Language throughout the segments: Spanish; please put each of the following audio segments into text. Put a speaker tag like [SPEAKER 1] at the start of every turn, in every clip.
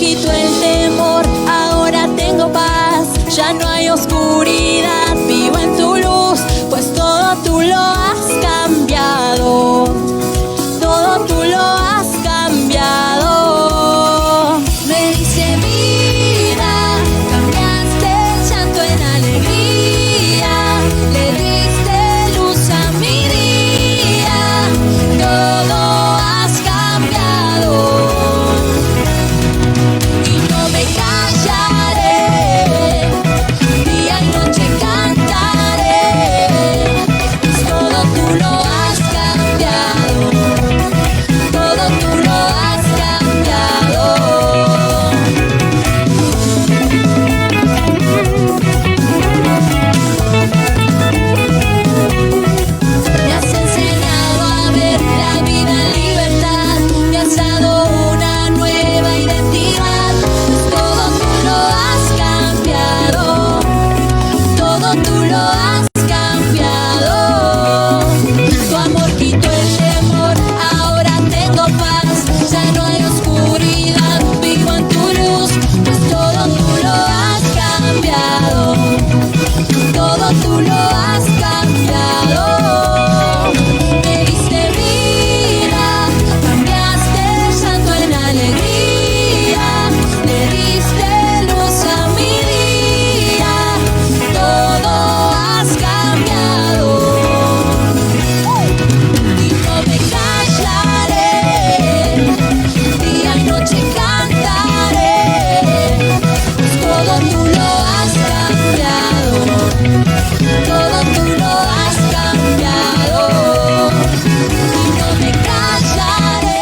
[SPEAKER 1] quitó el temor, ahora tengo paz, ya no hay oscuridad, vivo en tu luz, pues todo tú lo has cambiado, todo tú lo has cambiado. Me dice vida, cambiaste el llanto en alegría, le diste luz a mi día, todo has cambiado. Y no me callaré, día y noche cantaré, pues todo tú lo has cambiado, todo tú lo has cambiado. Me has enseñado a ver la vida en libertad, me has dado una nueva identidad, pues todo tú lo has cambiado, todo tú lo has cambiado. Tu amor quitó el temor, ahora tengo paz, ya no hay oscuridad, vivo en tu luz, pues todo tú lo has cambiado, todo tú lo has cambiado. Me diste vida, cambiaste el llanto en alegría, le diste luz a mi día, todo has cambiado. Y no me callaré, día y noche cantaré, pues todo tú lo has cambiado, todo tú lo has cambiado. Y no me callaré.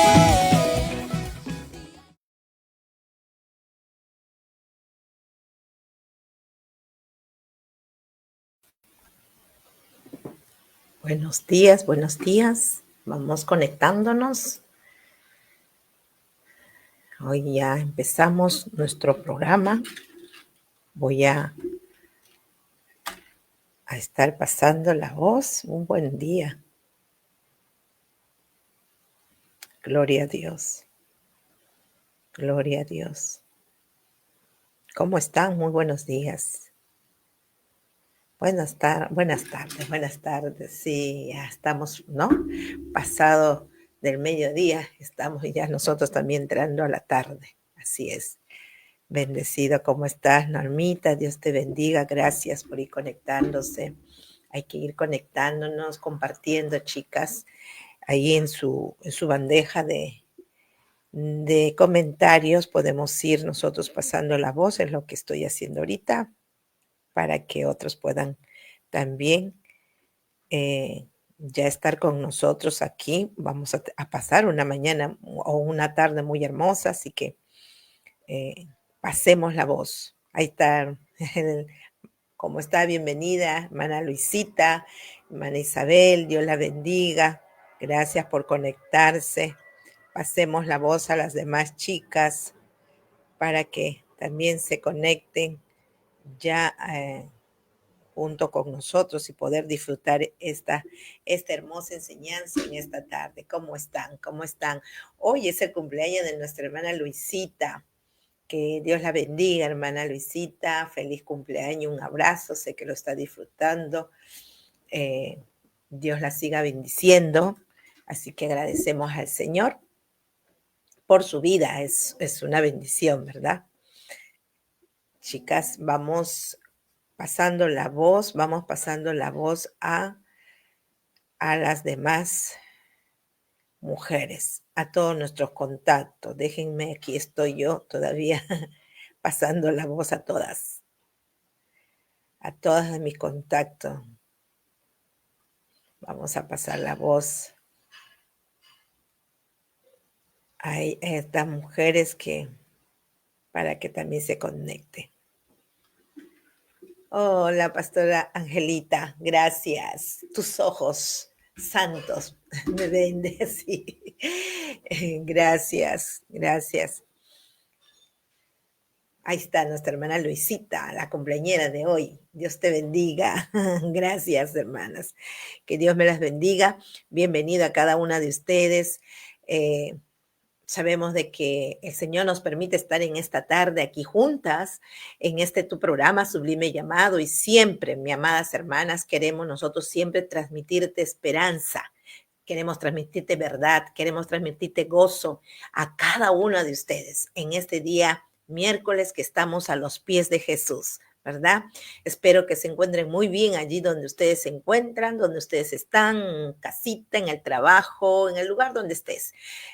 [SPEAKER 2] Buenos días, buenos días. Vamos conectándonos. Hoy ya empezamos nuestro programa. Voy a estar pasando la voz. Un buen día. Gloria a Dios. Gloria a Dios. ¿Cómo están? Muy buenos días. Buenas tardes. Sí, ya estamos, ¿no? Pasado del mediodía, estamos ya nosotros también entrando a la tarde. Así es. Bendecido, ¿cómo estás, Normita? Dios te bendiga. Gracias por ir conectándose. Hay que ir conectándonos, compartiendo, chicas, ahí en su bandeja de comentarios. Podemos ir nosotros pasando la voz, es lo que estoy haciendo ahorita, para que otros puedan también ya estar con nosotros aquí. Vamos a pasar una mañana o una tarde muy hermosa, así que pasemos la voz. Ahí está, ¿cómo está? Bienvenida, hermana Luisita, hermana Isabel, Dios la bendiga. Gracias por conectarse. Pasemos la voz a las demás chicas para que también se conecten ya junto con nosotros y poder disfrutar esta hermosa enseñanza en esta tarde. ¿Cómo están? ¿Cómo están? Hoy es el cumpleaños de nuestra hermana Luisita. Que Dios la bendiga, hermana Luisita. Feliz cumpleaños, un abrazo. Sé que lo está disfrutando. Dios la siga bendiciendo. Así que agradecemos al Señor por su vida. Es una bendición, ¿verdad? Chicas, vamos pasando la voz a las demás mujeres, a todos nuestros contactos. Déjenme, aquí estoy yo todavía pasando la voz a todas de mis contactos. Vamos a pasar la voz a estas mujeres para que también se conecten. Hola, pastora Angelita, gracias. Tus ojos santos me bendecen. Gracias. Ahí está nuestra hermana Luisita, la cumpleañera de hoy. Dios te bendiga. Gracias, hermanas. Que Dios me las bendiga. Bienvenida a cada una de ustedes. Sabemos de que el Señor nos permite estar en esta tarde aquí juntas, en este tu programa Sublime Llamado, y siempre, mis amadas hermanas, queremos nosotros siempre transmitirte esperanza, queremos transmitirte verdad, queremos transmitirte gozo a cada uno de ustedes en este día miércoles que estamos a los pies de Jesús, ¿verdad? Espero que se encuentren muy bien allí donde ustedes se encuentran, donde ustedes están, en casita, en el trabajo, en el lugar donde estés.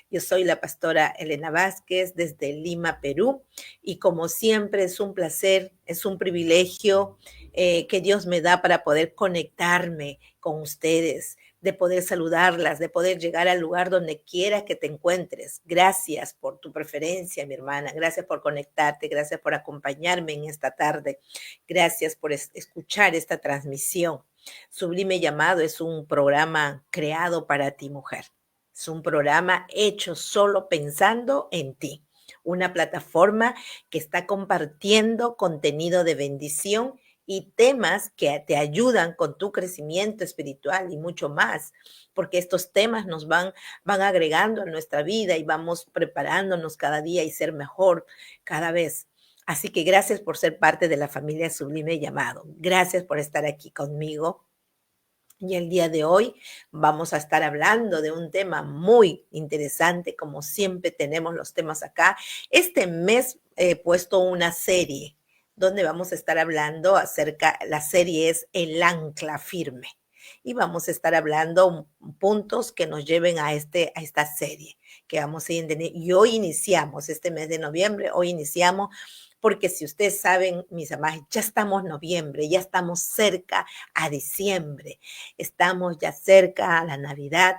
[SPEAKER 2] Yo soy la pastora Elena Vázquez desde Lima, Perú, y como siempre es un placer, es un privilegio que Dios me da para poder conectarme con ustedes, de poder saludarlas, de poder llegar al lugar donde quiera que te encuentres. Gracias por tu preferencia, mi hermana. Gracias por conectarte. Gracias por acompañarme en esta tarde. Gracias por escuchar esta transmisión. Sublime Llamado es un programa creado para ti, mujer. Es un programa hecho solo pensando en ti. Una plataforma que está compartiendo contenido de bendición y temas que te ayudan con tu crecimiento espiritual y mucho más, porque estos temas nos van agregando a nuestra vida y vamos preparándonos cada día y ser mejor cada vez. Así que gracias por ser parte de la familia Sublime Llamado. Gracias por estar aquí conmigo. Y el día de hoy vamos a estar hablando de un tema muy interesante, como siempre tenemos los temas acá. Este mes he puesto una serie donde vamos a estar hablando acerca, la serie es El Ancla Firme. Y vamos a estar hablando puntos que nos lleven a esta serie que vamos a ir. Y hoy iniciamos, este mes de noviembre, hoy iniciamos porque si ustedes saben, mis amadas, ya estamos en noviembre, ya estamos cerca a diciembre, estamos ya cerca a la Navidad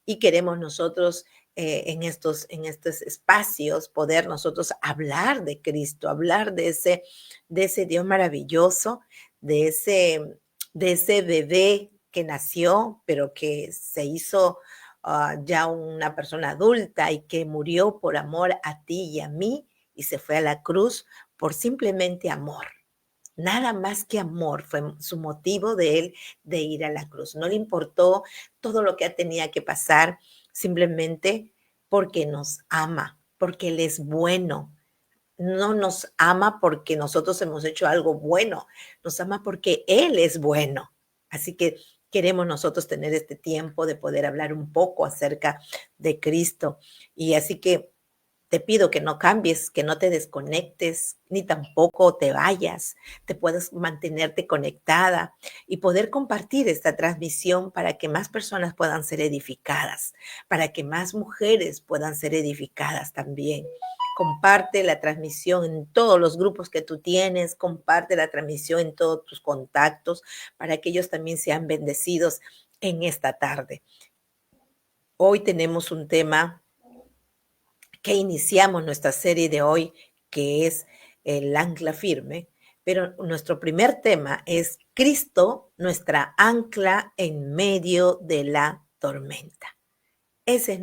[SPEAKER 2] y queremos nosotros en estos espacios poder nosotros hablar de Cristo, hablar de ese Dios maravilloso, de ese bebé que nació, pero que se hizo ya una persona adulta y que murió por amor a ti y a mí y se fue a la cruz por simplemente amor. Nada más que amor fue su motivo de él de ir a la cruz. No le importó todo lo que tenía que pasar, simplemente porque nos ama, porque él es bueno. No nos ama porque nosotros hemos hecho algo bueno, nos ama porque él es bueno. Así que queremos nosotros tener este tiempo de poder hablar un poco acerca de Cristo. Y así que te pido que no cambies, que no te desconectes, ni tampoco te vayas. Te puedes mantenerte conectada y poder compartir esta transmisión para que más personas puedan ser edificadas, para que más mujeres puedan ser edificadas también. Comparte la transmisión en todos los grupos que tú tienes, comparte la transmisión en todos tus contactos para que ellos también sean bendecidos en esta tarde. Hoy tenemos un tema que iniciamos nuestra serie de hoy, que es el ancla firme, pero nuestro primer tema es Cristo, nuestra ancla en medio de la tormenta. Ese es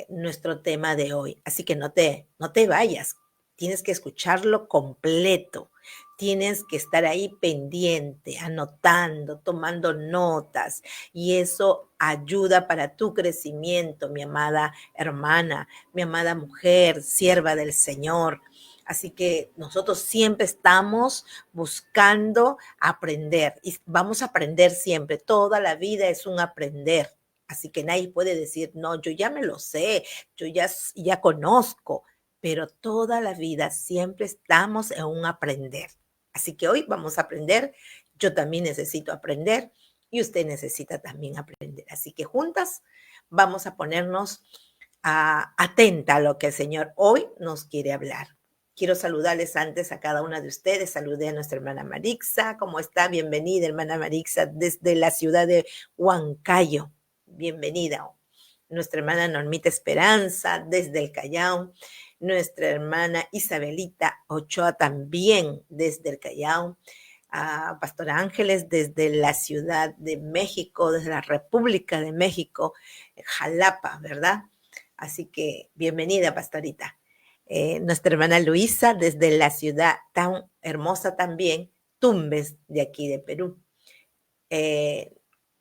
[SPEAKER 2] nuestro tema de hoy. Así que no te vayas. Tienes que escucharlo completo. Tienes que estar ahí pendiente, anotando, tomando notas. Y eso ayuda para tu crecimiento, mi amada hermana, mi amada mujer, sierva del Señor. Así que nosotros siempre estamos buscando aprender y vamos a aprender siempre. Toda la vida es un aprender. Así que nadie puede decir, no, yo ya me lo sé, yo ya conozco, pero toda la vida siempre estamos en un aprender. Así que hoy vamos a aprender, yo también necesito aprender y usted necesita también aprender. Así que juntas vamos a ponernos atenta a lo que el Señor hoy nos quiere hablar. Quiero saludarles antes a cada una de ustedes. Saludé a nuestra hermana Marixa. ¿Cómo está? Bienvenida, hermana Marixa, desde la ciudad de Huancayo. Bienvenida. Nuestra hermana Normita Esperanza desde el Callao, nuestra hermana Isabelita Ochoa también desde el Callao, a Pastora Ángeles desde la Ciudad de México, desde la República de México, Jalapa, ¿verdad? Así que bienvenida, pastorita. Nuestra hermana Luisa desde la ciudad tan hermosa también, Tumbes, de aquí de Perú.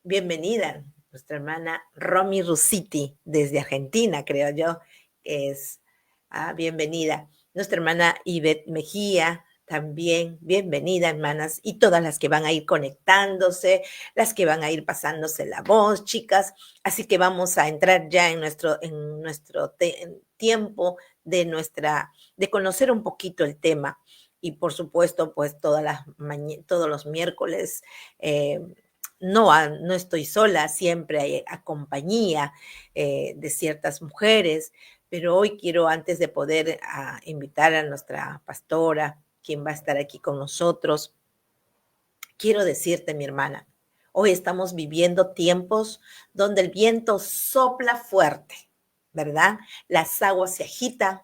[SPEAKER 2] Bienvenida, nuestra hermana Romy Rusiti, desde Argentina, creo yo, es bienvenida. Nuestra hermana Ivette Mejía, también bienvenida, hermanas, y todas las que van a ir conectándose, las que van a ir pasándose la voz, chicas. Así que vamos a entrar ya en nuestro tiempo de conocer un poquito el tema. Y por supuesto, pues todos los miércoles no estoy sola, siempre hay compañía de ciertas mujeres, pero hoy quiero, antes de poder invitar a nuestra pastora, quien va a estar aquí con nosotros, quiero decirte, mi hermana, hoy estamos viviendo tiempos donde el viento sopla fuerte, ¿verdad? Las aguas se agitan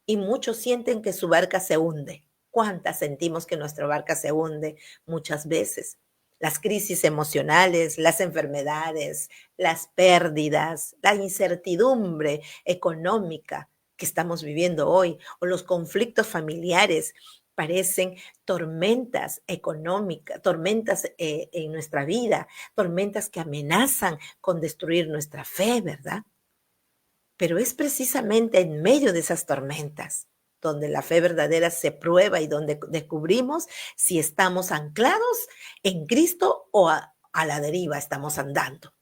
[SPEAKER 2] y muchos sienten que su barca se hunde. ¿Cuántas sentimos que nuestra barca se hunde? Muchas veces. Las crisis emocionales, las enfermedades, las pérdidas, la incertidumbre económica que estamos viviendo hoy, o los conflictos familiares, parecen tormentas económicas, tormentas en nuestra vida, tormentas que amenazan con destruir nuestra fe, ¿verdad? Pero es precisamente en medio de esas tormentas donde la fe verdadera se prueba y donde descubrimos si estamos anclados en Cristo o a la deriva estamos andando.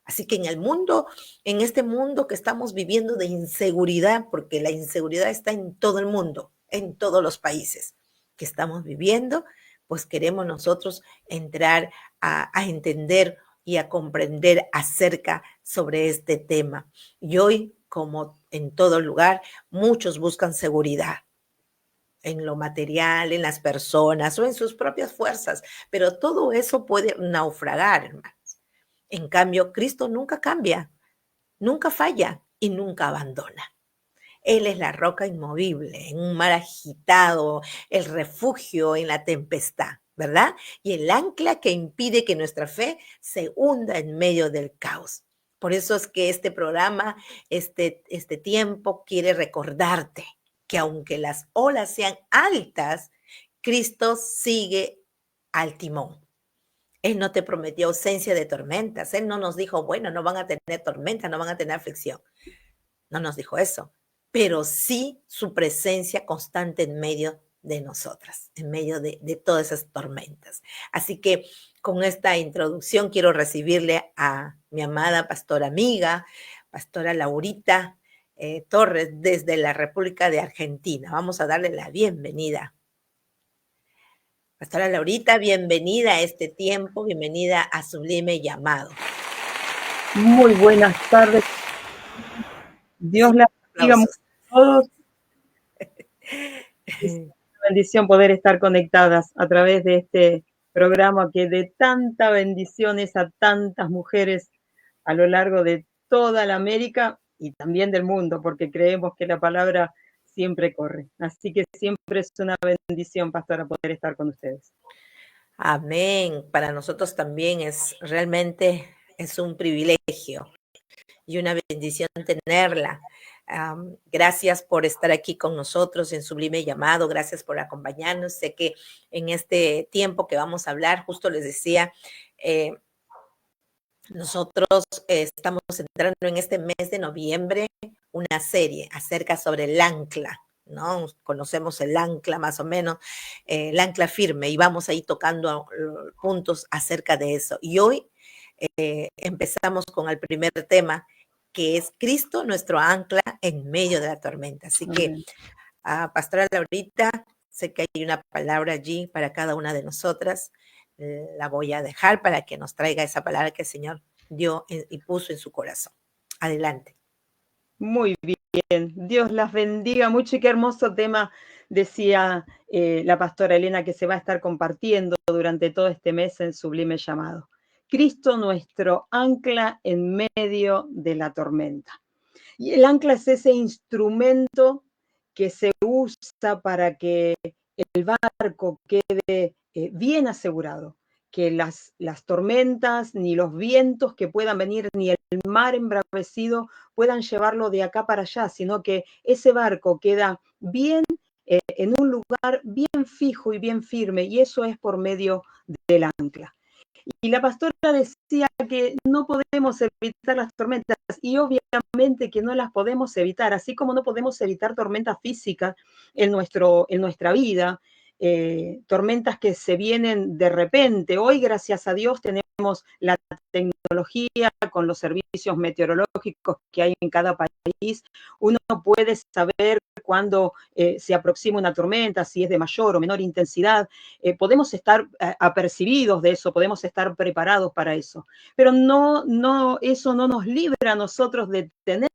[SPEAKER 2] Así que en este mundo que estamos viviendo de inseguridad, porque la inseguridad está en todo el mundo, en todos los países que estamos viviendo, pues queremos nosotros entrar a entender y a comprender acerca sobre este tema. Y hoy, como en todo lugar, muchos buscan seguridad en lo material, en las personas o en sus propias fuerzas, pero todo eso puede naufragar, hermanos. En cambio, Cristo nunca cambia, nunca falla y nunca abandona. Él es la roca inmovible en un mar agitado, el refugio en la tempestad, ¿verdad? Y el ancla que impide que nuestra fe se hunda en medio del caos. Por eso es que este programa, este tiempo quiere recordarte que aunque las olas sean altas, Cristo sigue al timón. Él no te prometió ausencia de tormentas. Él no nos dijo, bueno, no van a tener tormentas, no van a tener aflicción. No nos dijo eso, pero sí su presencia constante en medio de nosotras, en medio de todas esas tormentas. Así que con esta introducción quiero recibirle a mi amada pastora amiga, pastora Laurita Torres, desde la República de Argentina. Vamos a darle la bienvenida. Pastora Laurita, bienvenida a este tiempo, bienvenida a Sublime Llamado.
[SPEAKER 3] Muy buenas tardes. Dios la bendiga a todos. Es una bendición poder estar conectadas a través de este programa que de tanta bendiciones a tantas mujeres a lo largo de toda la América y también del mundo, porque creemos que la palabra siempre corre. Así que siempre es una bendición, pastora, poder estar con ustedes.
[SPEAKER 2] Amén. Para nosotros también realmente es un privilegio y una bendición tenerla. Gracias por estar aquí con nosotros en Sublime Llamado, gracias por acompañarnos. Sé que en este tiempo que vamos a hablar, justo les decía, nosotros estamos entrando en este mes de noviembre una serie acerca sobre el ancla, ¿no? Conocemos el ancla más o menos, el ancla firme, y vamos a ir tocando puntos acerca de eso. Y hoy empezamos con el primer tema, que es Cristo, nuestro ancla en medio de la tormenta. Así que, pastora Laurita, sé que hay una palabra allí para cada una de nosotras. La voy a dejar para que nos traiga esa palabra que el Señor dio y puso en su corazón. Adelante.
[SPEAKER 3] Muy bien, Dios las bendiga mucho y qué hermoso tema decía la pastora Elena que se va a estar compartiendo durante todo este mes en Sublime Llamado. Cristo nuestro ancla en medio de la tormenta. Y el ancla es ese instrumento que se usa para que el barco quede bien asegurado, que las tormentas, ni los vientos que puedan venir, ni el mar embravecido puedan llevarlo de acá para allá, sino que ese barco queda bien en un lugar bien fijo y bien firme, y eso es por medio del ancla. Y la pastora decía que no podemos evitar las tormentas y obviamente que no las podemos evitar, así como no podemos evitar tormentas físicas en nuestra vida, tormentas que se vienen de repente. Hoy, gracias a Dios, tenemos la tecnología con los servicios meteorológicos que hay en cada país. Uno puede saber cuándo se aproxima una tormenta, si es de mayor o menor intensidad. Podemos estar apercibidos de eso, podemos estar preparados para eso. Pero eso no nos libra a nosotros de tener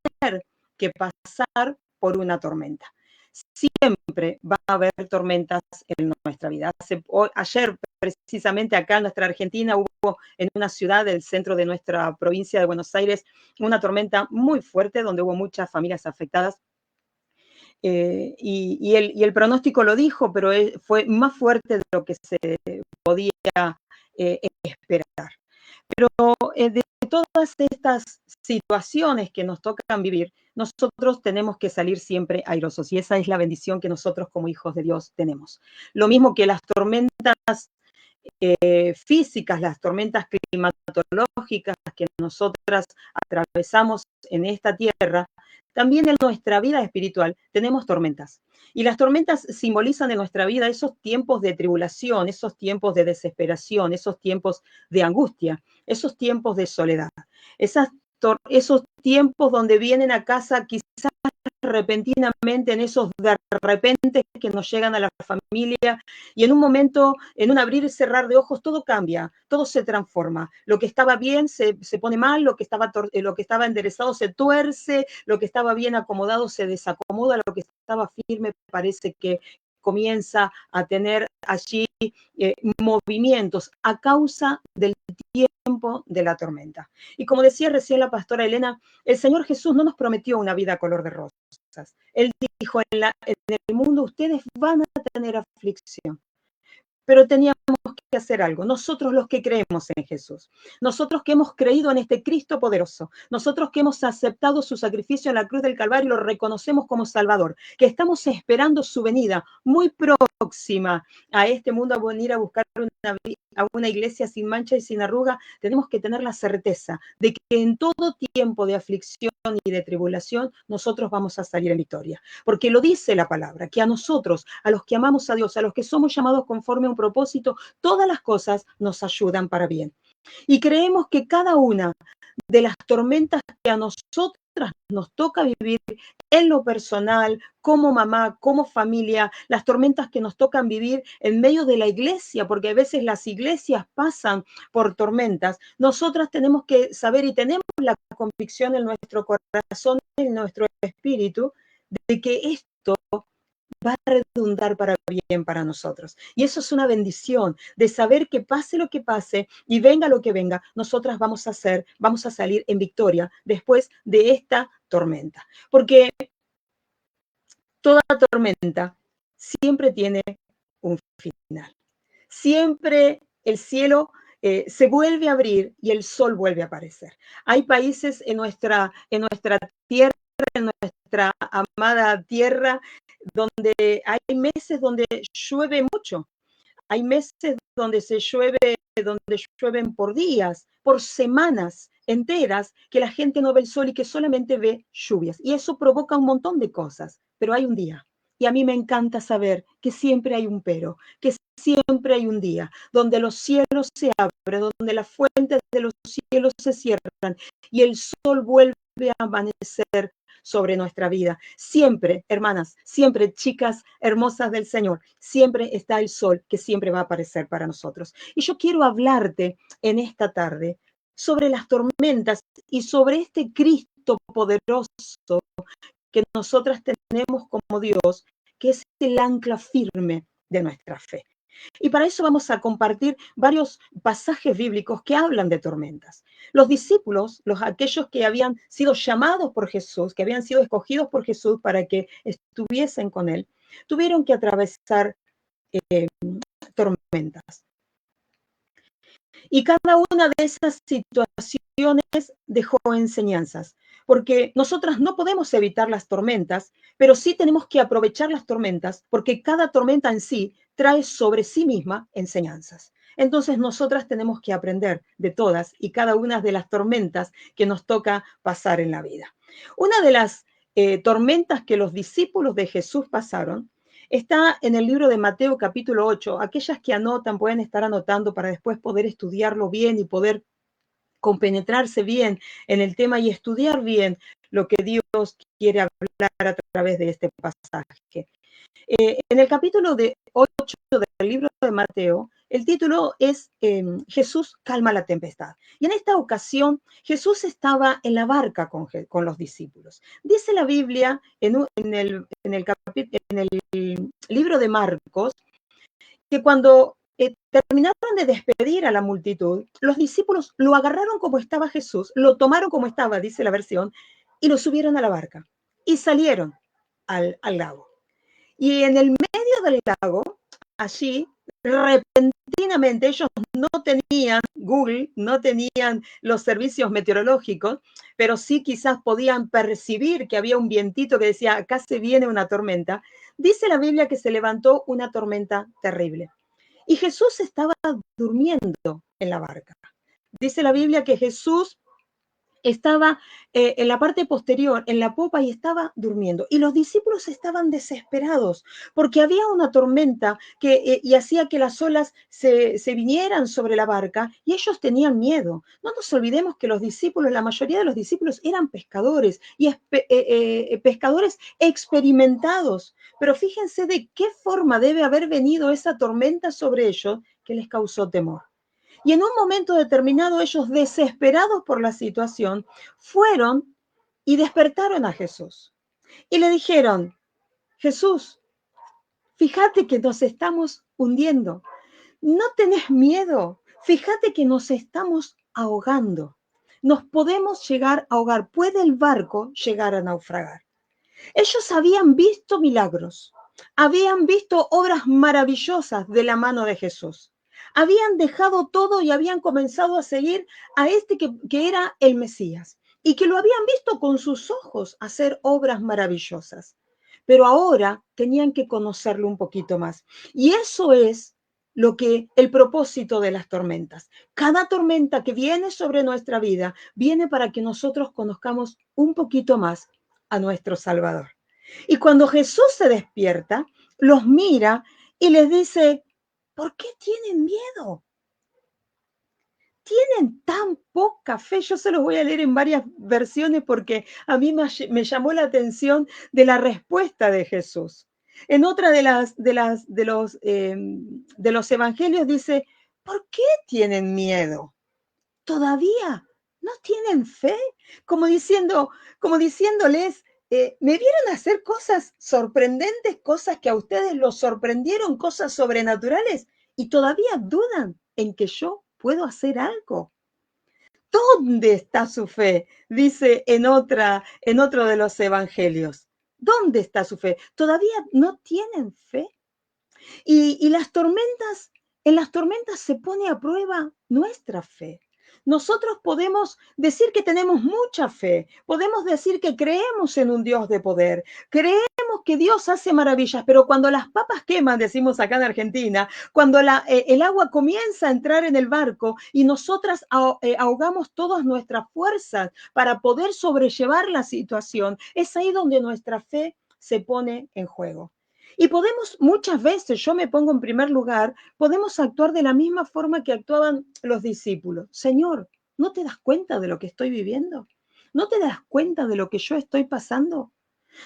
[SPEAKER 3] que pasar por una tormenta. Siempre va a haber tormentas en nuestra vida. Ayer, precisamente acá en nuestra Argentina, hubo en una ciudad del centro de nuestra provincia de Buenos Aires una tormenta muy fuerte donde hubo muchas familias afectadas. Y el pronóstico lo dijo, pero fue más fuerte de lo que se podía esperar. Pero de todas estas situaciones que nos tocan vivir, nosotros tenemos que salir siempre airosos y esa es la bendición que nosotros como hijos de Dios tenemos. Lo mismo que las tormentas físicas, las tormentas climatológicas que nosotras atravesamos en esta tierra, también en nuestra vida espiritual tenemos tormentas. Y las tormentas simbolizan en nuestra vida esos tiempos de tribulación, esos tiempos de desesperación, esos tiempos de angustia, esos tiempos de soledad, esos tiempos donde vienen a casa quizás repentinamente, en esos de repente que nos llegan a la familia y en un momento, en un abrir y cerrar de ojos, todo cambia, todo se transforma. Lo que estaba bien se pone mal, lo que estaba enderezado se tuerce, lo que estaba bien acomodado se desacomoda, lo que estaba firme parece que comienza a tener allí movimientos a causa del tiempo de la tormenta. Y como decía recién la pastora Elena, el Señor Jesús no nos prometió una vida color de rosas. Él dijo, en el mundo ustedes van a tener aflicción, pero teníamos que hacer algo. Nosotros los que creemos en Jesús, nosotros que hemos creído en este Cristo poderoso, nosotros que hemos aceptado su sacrificio en la cruz del Calvario y lo reconocemos como Salvador, que estamos esperando su venida muy próxima a este mundo a venir a buscar a una iglesia sin mancha y sin arruga, tenemos que tener la certeza de que en todo tiempo de aflicción y de tribulación nosotros vamos a salir en victoria, porque lo dice la palabra, que a nosotros, a los que amamos a Dios, a los que somos llamados conforme a un propósito, todas las cosas nos ayudan para bien. Y creemos que cada una de las tormentas que a nosotras nos toca vivir en lo personal, como mamá, como familia, las tormentas que nos tocan vivir en medio de la iglesia, porque a veces las iglesias pasan por tormentas, nosotras tenemos que saber y tenemos la convicción en nuestro corazón, en nuestro espíritu, de que esto va a redundar para bien para nosotros. Y eso es una bendición, de saber que pase lo que pase y venga lo que venga, nosotras vamos a salir en victoria después de esta tormenta. Porque toda tormenta siempre tiene un final. Siempre el cielo se vuelve a abrir y el sol vuelve a aparecer. Hay países en nuestra tierra, en nuestra amada tierra, donde hay meses donde llueve mucho. Hay meses donde llueven por días, por semanas enteras, que la gente no ve el sol y que solamente ve lluvias. Y eso provoca un montón de cosas, pero hay un día. Y a mí me encanta saber que siempre hay un pero, que siempre hay un día donde los cielos se abren, donde las fuentes de los cielos se cierran y el sol vuelve a amanecer sobre nuestra vida. Siempre, hermanas, siempre, chicas hermosas del Señor, siempre está el sol que siempre va a aparecer para nosotros. Y yo quiero hablarte en esta tarde sobre las tormentas y sobre este Cristo poderoso que nosotras tenemos como Dios, que es el ancla firme de nuestra fe. Y para eso vamos a compartir varios pasajes bíblicos que hablan de tormentas. Los discípulos, aquellos que habían sido llamados por Jesús, que habían sido escogidos por Jesús para que estuviesen con él, tuvieron que atravesar tormentas. Y cada una de esas situaciones dejó enseñanzas, porque nosotras no podemos evitar las tormentas, pero sí tenemos que aprovechar las tormentas, porque cada tormenta en sí trae sobre sí misma enseñanzas. Entonces nosotras tenemos que aprender de todas y cada una de las tormentas que nos toca pasar en la vida. Una de las tormentas que los discípulos de Jesús pasaron está en el libro de Mateo capítulo 8. Aquellas que anotan pueden estar anotando para después poder estudiarlo bien y poder compenetrarse bien en el tema y estudiar bien lo que Dios quiere hablar a través de este pasaje. En el capítulo 8 del libro de Mateo, el título es Jesús calma la tempestad. Y en esta ocasión Jesús estaba en la barca con los discípulos. Dice la Biblia en el libro de Marcos que cuando terminaron de despedir a la multitud, los discípulos lo agarraron como estaba Jesús, lo tomaron como estaba, dice la versión, y lo subieron a la barca y salieron al lago. Y en el medio del lago, allí, repentinamente, ellos no tenían Google, no tenían los servicios meteorológicos, pero sí quizás podían percibir que había un vientito que decía, acá se viene una tormenta. Dice la Biblia que se levantó una tormenta terrible. Y Jesús estaba durmiendo en la barca. Dice la Biblia que Jesús estaba en la parte posterior, en la popa, y estaba durmiendo. Y los discípulos estaban desesperados porque había una tormenta y hacía que las olas se vinieran sobre la barca y ellos tenían miedo. No nos olvidemos que los discípulos, la mayoría de los discípulos eran pescadores y pescadores experimentados. Pero fíjense de qué forma debe haber venido esa tormenta sobre ellos que les causó temor. Y en un momento determinado ellos, desesperados por la situación, fueron y despertaron a Jesús. Y le dijeron, Jesús, fíjate que nos estamos hundiendo. No tenés miedo. Fíjate que nos estamos ahogando. Nos podemos llegar a ahogar. ¿Puede el barco llegar a naufragar? Ellos habían visto milagros. Habían visto obras maravillosas de la mano de Jesús. Habían dejado todo y habían comenzado a seguir a este que era el Mesías y que lo habían visto con sus ojos hacer obras maravillosas. Pero ahora tenían que conocerlo un poquito más. Y eso es el propósito de las tormentas. Cada tormenta que viene sobre nuestra vida viene para que nosotros conozcamos un poquito más a nuestro Salvador. Y cuando Jesús se despierta, los mira y les dice, ¿por qué tienen miedo? Tienen tan poca fe. Yo se los voy a leer en varias versiones porque a mí me llamó la atención de la respuesta de Jesús. En otra de los evangelios dice, ¿por qué tienen miedo? ¿Todavía no tienen fe? Como diciéndoles, me vieron hacer cosas sorprendentes, cosas que a ustedes los sorprendieron, cosas sobrenaturales, y todavía dudan en que yo puedo hacer algo. ¿Dónde está su fe? Dice en otro de los evangelios. ¿Dónde está su fe? ¿Todavía no tienen fe? Y en las tormentas se pone a prueba nuestra fe. Nosotros podemos decir que tenemos mucha fe, podemos decir que creemos en un Dios de poder, creemos que Dios hace maravillas, pero cuando las papas queman, decimos acá en Argentina, cuando el agua comienza a entrar en el barco y nosotras ahogamos todas nuestras fuerzas para poder sobrellevar la situación, es ahí donde nuestra fe se pone en juego. Y podemos muchas veces, yo me pongo en primer lugar, podemos actuar de la misma forma que actuaban los discípulos. Señor, ¿no te das cuenta de lo que estoy viviendo? ¿No te das cuenta de lo que yo estoy pasando?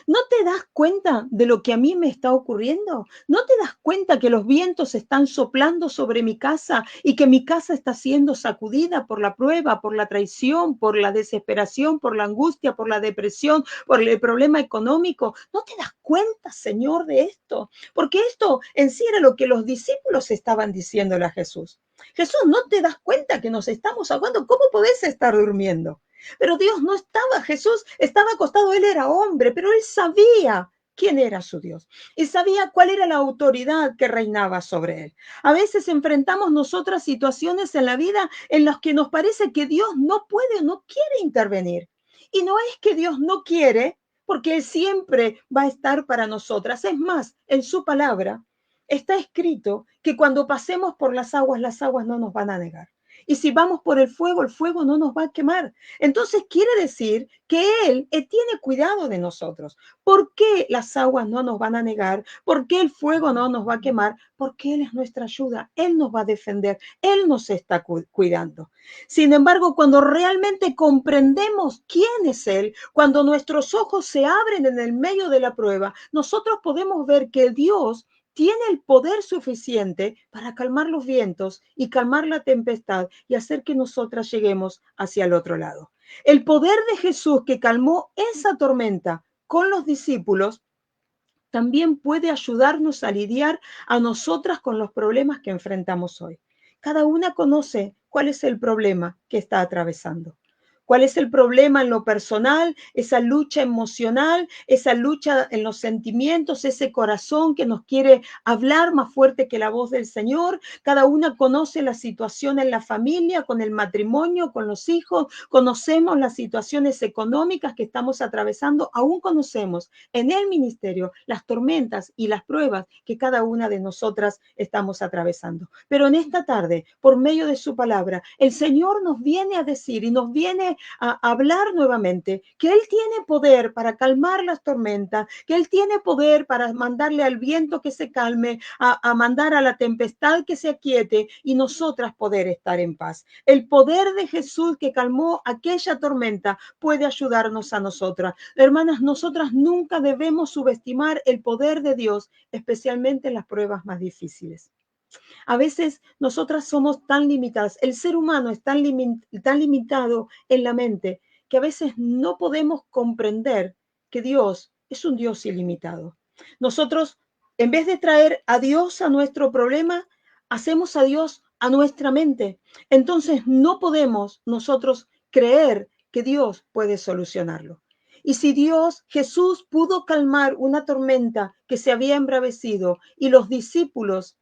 [SPEAKER 3] ¿No te das cuenta de lo que a mí me está ocurriendo? ¿No te das cuenta que los vientos están soplando sobre mi casa y que mi casa está siendo sacudida por la prueba, por la traición, por la desesperación, por la angustia, por la depresión, por el problema económico? ¿No te das cuenta, Señor, de esto? Porque esto en sí era lo que los discípulos estaban diciéndole a Jesús. Jesús, ¿no te das cuenta que nos estamos ahogando? ¿Cómo podés estar durmiendo? Pero Dios no estaba, Jesús estaba acostado, él era hombre, pero él sabía quién era su Dios y sabía cuál era la autoridad que reinaba sobre él. A veces enfrentamos nosotras situaciones en la vida en las que nos parece que Dios no puede, no quiere intervenir. Y no es que Dios no quiere, porque él siempre va a estar para nosotras. Es más, en su palabra, está escrito que cuando pasemos por las aguas no nos van a negar. Y si vamos por el fuego no nos va a quemar. Entonces quiere decir que Él tiene cuidado de nosotros. ¿Por qué las aguas no nos van a negar? ¿Por qué el fuego no nos va a quemar? Porque Él es nuestra ayuda. Él nos va a defender. Él nos está cuidando. Sin embargo, cuando realmente comprendemos quién es Él, cuando nuestros ojos se abren en el medio de la prueba, nosotros podemos ver que Dios tiene el poder suficiente para calmar los vientos y calmar la tempestad y hacer que nosotras lleguemos hacia el otro lado. El poder de Jesús que calmó esa tormenta con los discípulos también puede ayudarnos a lidiar a nosotras con los problemas que enfrentamos hoy. Cada una conoce cuál es el problema que está atravesando. ¿Cuál es el problema en lo personal? Esa lucha emocional, esa lucha en los sentimientos, ese corazón que nos quiere hablar más fuerte que la voz del Señor. Cada una conoce la situación en la familia, con el matrimonio, con los hijos. Conocemos las situaciones económicas que estamos atravesando. Aún conocemos en el ministerio las tormentas y las pruebas que cada una de nosotras estamos atravesando. Pero en esta tarde, por medio de su palabra, el Señor nos viene a decir y nos viene a hablar nuevamente, que Él tiene poder para calmar las tormentas, que Él tiene poder para mandarle al viento que se calme, a mandar a la tempestad que se aquiete y nosotras poder estar en paz. El poder de Jesús que calmó aquella tormenta puede ayudarnos a nosotras. Hermanas, nosotras nunca debemos subestimar el poder de Dios, especialmente en las pruebas más difíciles. A veces nosotras somos tan limitadas, el ser humano es tan limitado en la mente que a veces no podemos comprender que Dios es un Dios ilimitado. Nosotros, en vez de traer a Dios a nuestro problema, hacemos a Dios a nuestra mente. Entonces no podemos nosotros creer que Dios puede solucionarlo. Y si Jesús pudo calmar una tormenta que se había embravecido y los discípulos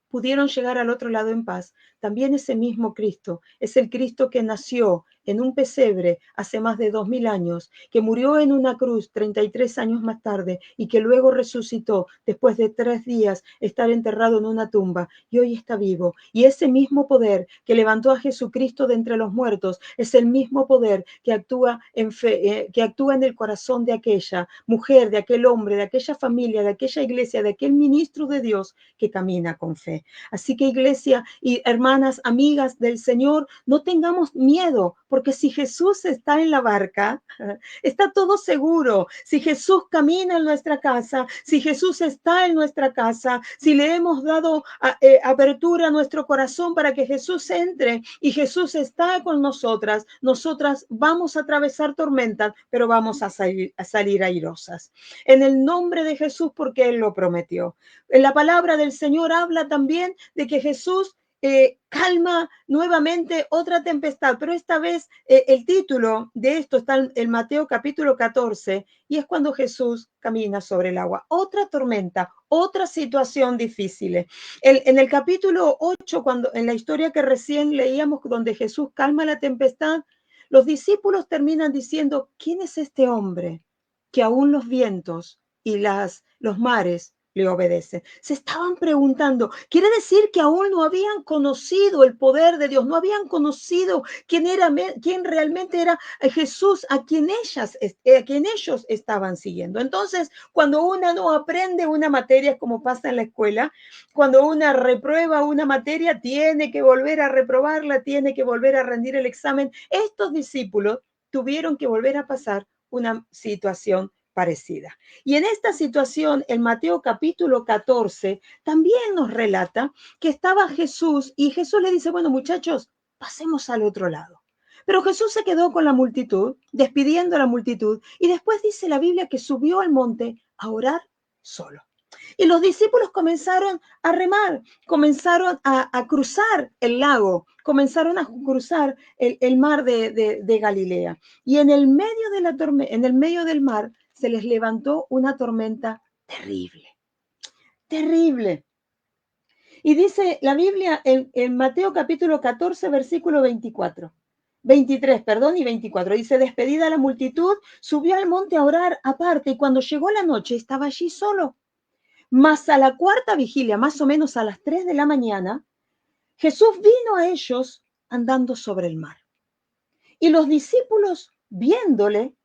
[SPEAKER 3] pudieron llegar al otro lado en paz, también ese mismo Cristo es el Cristo que nació en un pesebre hace más de 2000 años, que murió en una cruz 33 años más tarde y que luego resucitó después de 3 días estar enterrado en una tumba y hoy está vivo. Y ese mismo poder que levantó a Jesucristo de entre los muertos es el mismo poder que actúa en fe, que actúa en el corazón de aquella mujer, de aquel hombre, de aquella familia, de aquella iglesia, de aquel ministro de Dios que camina con fe. Así que iglesia y hermanas, amigas del Señor, no tengamos miedo, porque si Jesús está en la barca, está todo seguro. Si Jesús camina en nuestra casa, si Jesús está en nuestra casa, si le hemos dado apertura a nuestro corazón para que Jesús entre y Jesús está con nosotras, nosotras vamos a atravesar tormentas, pero vamos a salir airosas. En el nombre de Jesús, porque Él lo prometió. En la palabra del Señor habla también de que Jesús calma nuevamente otra tempestad, pero esta vez el título de esto está en Mateo capítulo 14 y es cuando Jesús camina sobre el agua. Otra tormenta, otra situación difícil. En el capítulo 8, en la historia que recién leíamos, donde Jesús calma la tempestad, los discípulos terminan diciendo, ¿quién es este hombre que aún los vientos y los mares le obedecen? Se estaban preguntando, quiere decir que aún no habían conocido el poder de Dios, no habían conocido quién realmente era Jesús a quien ellos estaban siguiendo. Entonces, cuando una no aprende una materia, como pasa en la escuela, cuando una reprueba una materia, tiene que volver a reprobarla, tiene que volver a rendir el examen. Estos discípulos tuvieron que volver a pasar una situación parecida. Y en esta situación, en Mateo capítulo 14, también nos relata que estaba Jesús y Jesús le dice, bueno, muchachos, pasemos al otro lado. Pero Jesús se quedó con la multitud, despidiendo a la multitud, y después dice la Biblia que subió al monte a orar solo. Y los discípulos comenzaron a remar, comenzaron a cruzar el lago, comenzaron a cruzar el mar de Galilea. Y en el medio del mar, se les levantó una tormenta terrible, terrible. Y dice la Biblia en Mateo capítulo 14, versículo 23, y 24. Dice, despedida la multitud, subió al monte a orar aparte y cuando llegó la noche estaba allí solo. Mas a la cuarta vigilia, más o menos a las 3 de la mañana, Jesús vino a ellos andando sobre el mar. Y los discípulos, viéndole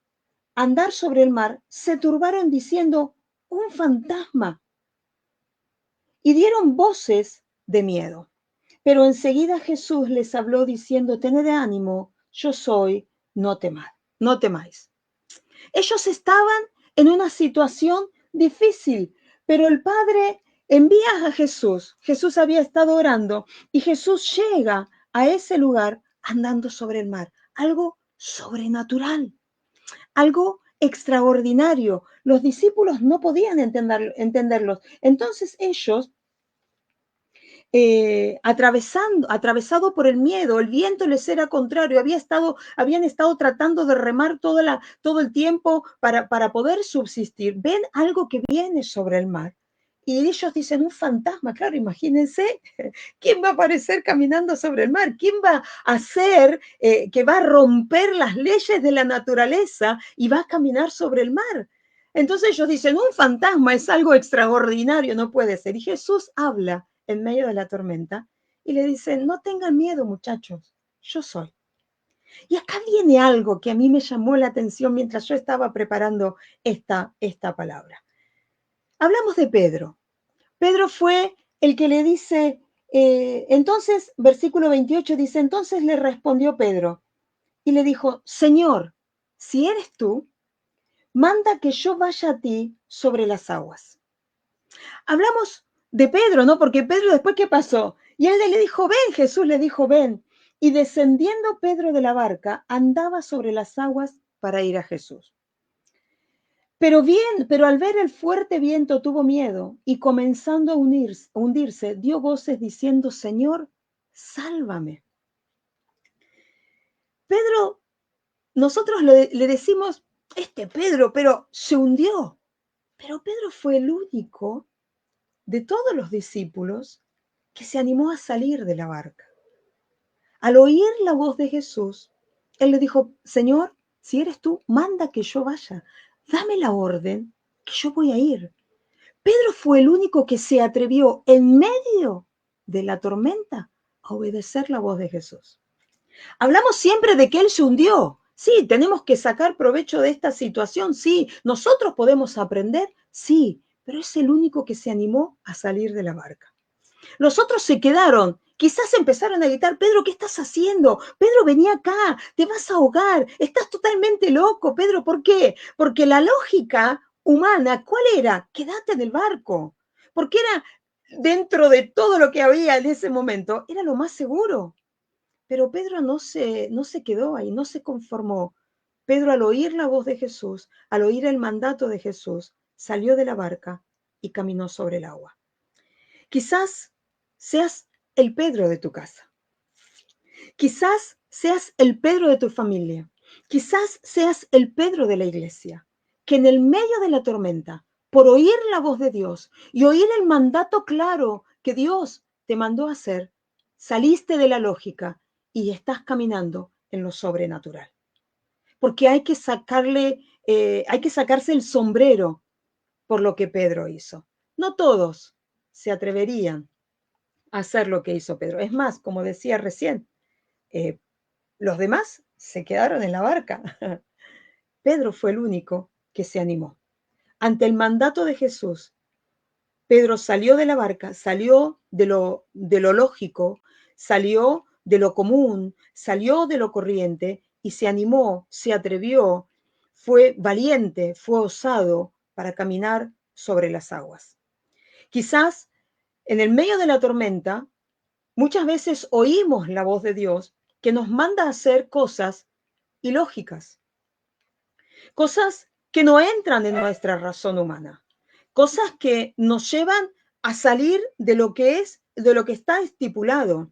[SPEAKER 3] andar sobre el mar, se turbaron diciendo, un fantasma, y dieron voces de miedo. Pero enseguida Jesús les habló diciendo, tened ánimo, yo soy, no temáis. Ellos estaban en una situación difícil, pero el Padre envía a Jesús. Jesús había estado orando y Jesús llega a ese lugar andando sobre el mar. Algo sobrenatural, algo extraordinario. Los discípulos no podían entenderlos. Entonces ellos, atravesado por el miedo, el viento les era contrario, habían estado tratando de remar todo el tiempo para poder subsistir. Ven algo que viene sobre el mar. Y ellos dicen, un fantasma, claro, imagínense, ¿quién va a aparecer caminando sobre el mar? ¿Quién va a hacer que va a romper las leyes de la naturaleza y va a caminar sobre el mar? Entonces ellos dicen, un fantasma es algo extraordinario, no puede ser. Y Jesús habla en medio de la tormenta y le dice, no tengan miedo, muchachos, yo soy. Y acá viene algo que a mí me llamó la atención mientras yo estaba preparando esta palabra. Hablamos de Pedro. Pedro fue el que le dice, entonces, versículo 28 dice, entonces le respondió Pedro y le dijo, Señor, si eres tú, manda que yo vaya a ti sobre las aguas. Hablamos de Pedro, ¿no? Porque Pedro después, ¿qué pasó? Y él le dijo, ven, Jesús le dijo, ven. Y descendiendo Pedro de la barca, andaba sobre las aguas para ir a Jesús. Pero al ver el fuerte viento tuvo miedo y comenzando a hundirse, dio voces diciendo, Señor, sálvame. Pedro, nosotros le decimos, Pedro, pero se hundió. Pero Pedro fue el único de todos los discípulos que se animó a salir de la barca. Al oír la voz de Jesús, él le dijo, Señor, si eres tú, manda que yo vaya. Dame la orden que yo voy a ir. Pedro fue el único que se atrevió en medio de la tormenta a obedecer la voz de Jesús. Hablamos siempre de que él se hundió. Sí, tenemos que sacar provecho de esta situación. Sí, nosotros podemos aprender. Sí, pero es el único que se animó a salir de la barca. Los otros se quedaron. Quizás empezaron a gritar, Pedro, ¿qué estás haciendo? Pedro, vení acá, te vas a ahogar, estás totalmente loco, Pedro, ¿por qué? Porque la lógica humana, ¿cuál era? Quédate en el barco, porque era dentro de todo lo que había en ese momento, era lo más seguro. Pero Pedro no se quedó ahí, no se conformó. Pedro, al oír la voz de Jesús, al oír el mandato de Jesús, salió de la barca y caminó sobre el agua. Quizás seas el Pedro de tu casa. Quizás seas el Pedro de tu familia. Quizás seas el Pedro de la iglesia, que en el medio de la tormenta, por oír la voz de Dios y oír el mandato claro que Dios te mandó a hacer, saliste de la lógica y estás caminando en lo sobrenatural. Porque hay que sacarse el sombrero por lo que Pedro hizo. No todos se atreverían a hacer lo que hizo Pedro. Es más, como decía recién, los demás se quedaron en la barca. Pedro fue el único que se animó. Ante el mandato de Jesús, Pedro salió de la barca, salió de lo lógico, salió de lo común, salió de lo corriente y se animó, se atrevió, fue valiente, fue osado para caminar sobre las aguas. Quizás en el medio de la tormenta, muchas veces oímos la voz de Dios que nos manda a hacer cosas ilógicas, cosas que no entran en nuestra razón humana, cosas que nos llevan a salir de lo que está estipulado.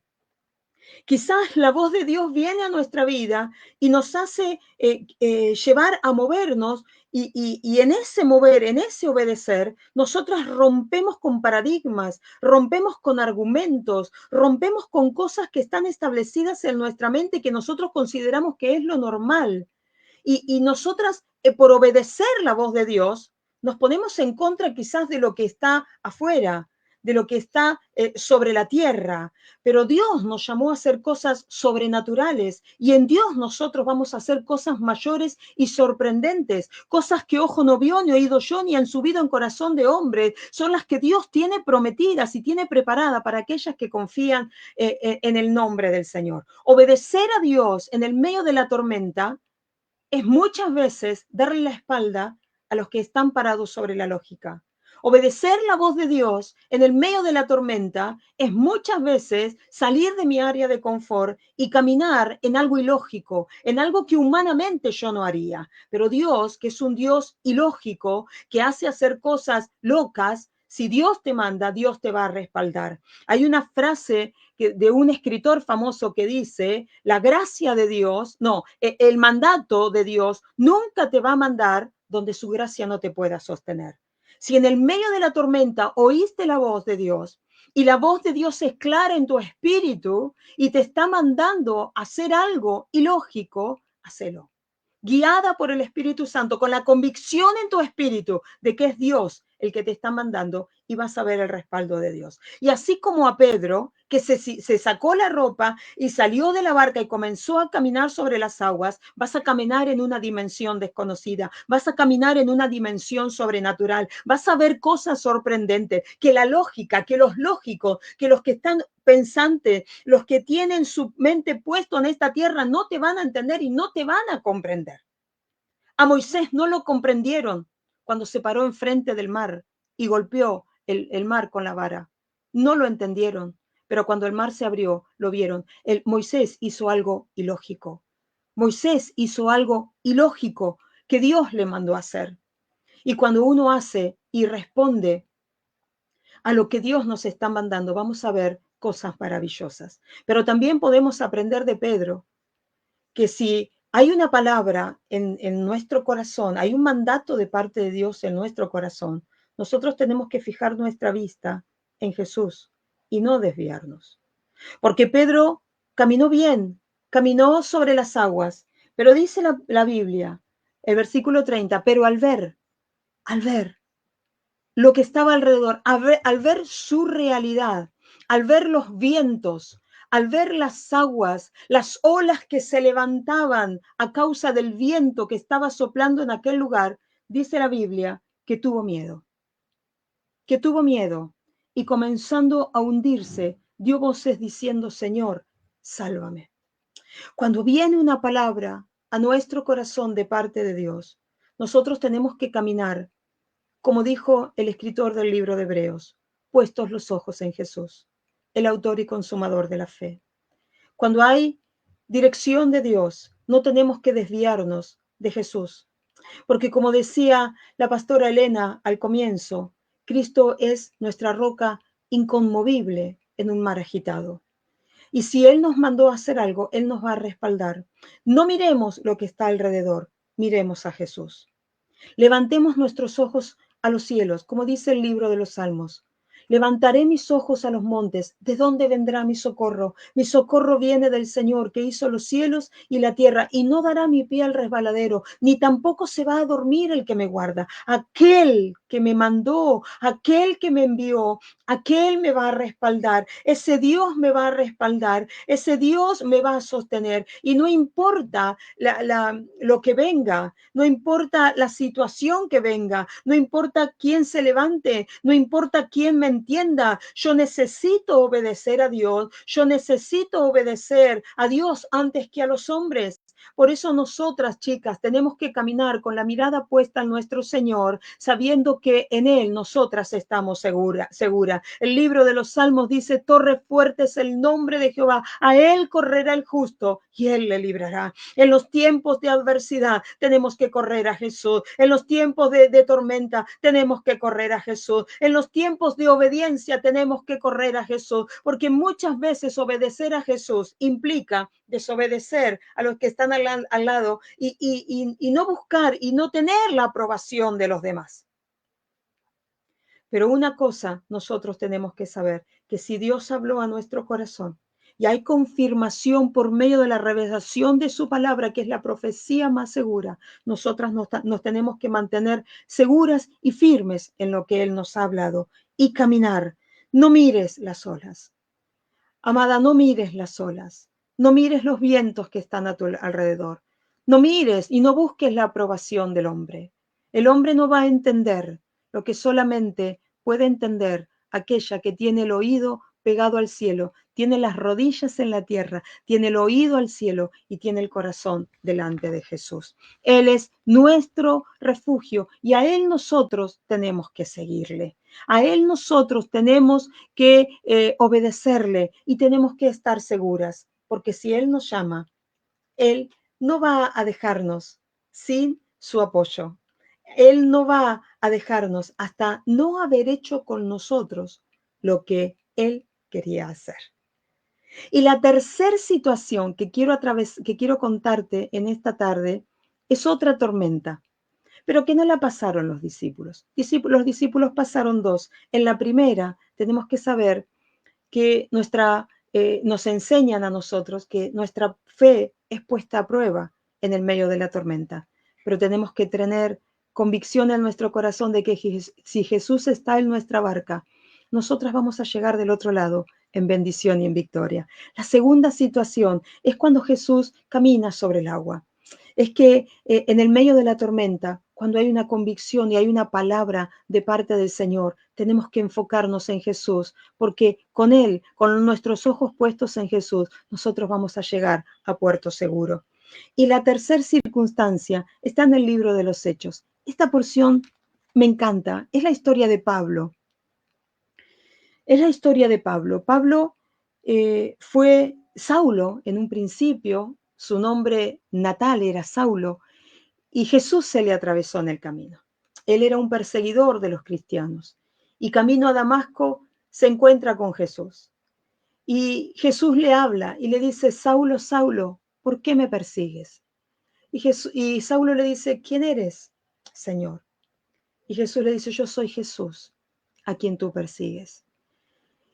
[SPEAKER 3] Quizás la voz de Dios viene a nuestra vida y nos hace llevar a movernos y en ese mover, en ese obedecer, nosotras rompemos con paradigmas, rompemos con argumentos, rompemos con cosas que están establecidas en nuestra mente que nosotros consideramos que es lo normal. Y nosotras, por obedecer la voz de Dios, nos ponemos en contra quizás de lo que está afuera, de lo que está sobre la tierra, pero Dios nos llamó a hacer cosas sobrenaturales y en Dios nosotros vamos a hacer cosas mayores y sorprendentes, cosas que ojo no vio, ni oído yo, ni han subido en corazón de hombre, son las que Dios tiene prometidas y tiene preparada para aquellas que confían en el nombre del Señor. Obedecer a Dios en el medio de la tormenta es muchas veces darle la espalda a los que están parados sobre la lógica. Obedecer la voz de Dios en el medio de la tormenta es muchas veces salir de mi área de confort y caminar en algo ilógico, en algo que humanamente yo no haría. Pero Dios, que es un Dios ilógico, que hace hacer cosas locas, si Dios te manda, Dios te va a respaldar. Hay una frase de un escritor famoso que dice, la gracia de Dios, no, el mandato de Dios nunca te va a mandar donde su gracia no te pueda sostener. Si en el medio de la tormenta oíste la voz de Dios y la voz de Dios es clara en tu espíritu y te está mandando a hacer algo ilógico, hacelo. Guiada por el Espíritu Santo, con la convicción en tu espíritu de que es Dios el que te está mandando y vas a ver el respaldo de Dios. Y así como a Pedro, que se sacó la ropa y salió de la barca y comenzó a caminar sobre las aguas, vas a caminar en una dimensión desconocida, vas a caminar en una dimensión sobrenatural, vas a ver cosas sorprendentes, que la lógica, que los lógicos, que los que están pensantes, los que tienen su mente puesto en esta tierra no te van a entender y no te van a comprender. A Moisés no lo comprendieron cuando se paró enfrente del mar y golpeó el mar con la vara. No lo entendieron, pero cuando el mar se abrió, lo vieron. Moisés hizo algo ilógico. Moisés hizo algo ilógico que Dios le mandó a hacer. Y cuando uno hace y responde a lo que Dios nos está mandando, vamos a ver cosas maravillosas. Pero también podemos aprender de Pedro, que si hay una palabra en nuestro corazón, hay un mandato de parte de Dios en nuestro corazón, nosotros tenemos que fijar nuestra vista en Jesús y no desviarnos. Porque Pedro caminó bien, caminó sobre las aguas, pero dice la Biblia, el versículo 30, pero al ver lo que estaba alrededor, al ver su realidad, al ver los vientos, al ver las aguas, las olas que se levantaban a causa del viento que estaba soplando en aquel lugar, dice la Biblia que tuvo miedo y comenzando a hundirse, dio voces diciendo, Señor, sálvame. Cuando viene una palabra a nuestro corazón de parte de Dios, nosotros tenemos que caminar, como dijo el escritor del libro de Hebreos, puestos los ojos en Jesús, el autor y consumador de la fe. Cuando hay dirección de Dios, no tenemos que desviarnos de Jesús, porque como decía la pastora Elena al comienzo, Cristo es nuestra roca inconmovible en un mar agitado. Y si Él nos mandó a hacer algo, Él nos va a respaldar. No miremos lo que está alrededor, miremos a Jesús. Levantemos nuestros ojos a los cielos, como dice el libro de los Salmos. Levantaré mis ojos a los montes. ¿De dónde vendrá mi socorro? Mi socorro viene del Señor, que hizo los cielos y la tierra, y no dará mi pie al resbaladero, ni tampoco se va a dormir el que me guarda. Aquel que me mandó, aquel que me envió, aquel me va a respaldar. Ese Dios me va a respaldar. Ese Dios me va a sostener. Y no importa lo que venga, no importa la situación que venga, no importa quién se levante, no importa quién me entienda, yo necesito obedecer a Dios, yo necesito obedecer a Dios antes que a los hombres. Por eso nosotras, chicas, tenemos que caminar con la mirada puesta en nuestro Señor, sabiendo que en Él nosotras estamos segura. El libro de los Salmos dice, torre fuerte es el nombre de Jehová, a Él correrá el justo y Él le librará. En los tiempos de adversidad tenemos que correr a Jesús. En los tiempos de tormenta tenemos que correr a Jesús. En los tiempos de obediencia tenemos que correr a Jesús, porque muchas veces obedecer a Jesús implica desobedecer a los que están al lado y no buscar y no tener la aprobación de los demás. Pero una cosa nosotros tenemos que saber, que si Dios habló a nuestro corazón y hay confirmación por medio de la revelación de su palabra, que es la profecía más segura. Nosotras nos tenemos que mantener seguras y firmes en lo que Él nos ha hablado y caminar. No mires las olas. Amada, no mires las olas. No mires los vientos que están a tu alrededor. No mires y no busques la aprobación del hombre. El hombre no va a entender lo que solamente puede entender aquella que tiene el oído pegado al cielo, tiene las rodillas en la tierra, tiene el oído al cielo y tiene el corazón delante de Jesús. Él es nuestro refugio y a Él nosotros tenemos que seguirle. A Él nosotros tenemos que obedecerle y tenemos que estar seguras, porque si Él nos llama, Él no va a dejarnos sin su apoyo. Él no va a dejarnos hasta no haber hecho con nosotros lo que Él quería hacer. Y la tercera situación que quiero contarte en esta tarde es otra tormenta, pero que no la pasaron los discípulos. Los discípulos pasaron dos. En la primera tenemos que saber que nos enseñan a nosotros que nuestra fe es puesta a prueba en el medio de la tormenta, pero tenemos que tener convicción en nuestro corazón de que si Jesús está en nuestra barca, nosotras vamos a llegar del otro lado en bendición y en victoria. La segunda situación es cuando Jesús camina sobre el agua. Es que en el medio de la tormenta, cuando hay una convicción y hay una palabra de parte del Señor, tenemos que enfocarnos en Jesús, porque con Él, con nuestros ojos puestos en Jesús, nosotros vamos a llegar a puerto seguro. Y la tercera circunstancia está en el libro de los Hechos. Esta porción me encanta, es la historia de Pablo. Es la historia de Pablo. Pablo fue Saulo en un principio, su nombre natal era Saulo, y Jesús se le atravesó en el camino. Él era un perseguidor de los cristianos, y camino a Damasco se encuentra con Jesús. Y Jesús le habla y le dice, Saulo, Saulo, ¿por qué me persigues? Y Saulo le dice, ¿quién eres, Señor? Y Jesús le dice, yo soy Jesús, a quien tú persigues.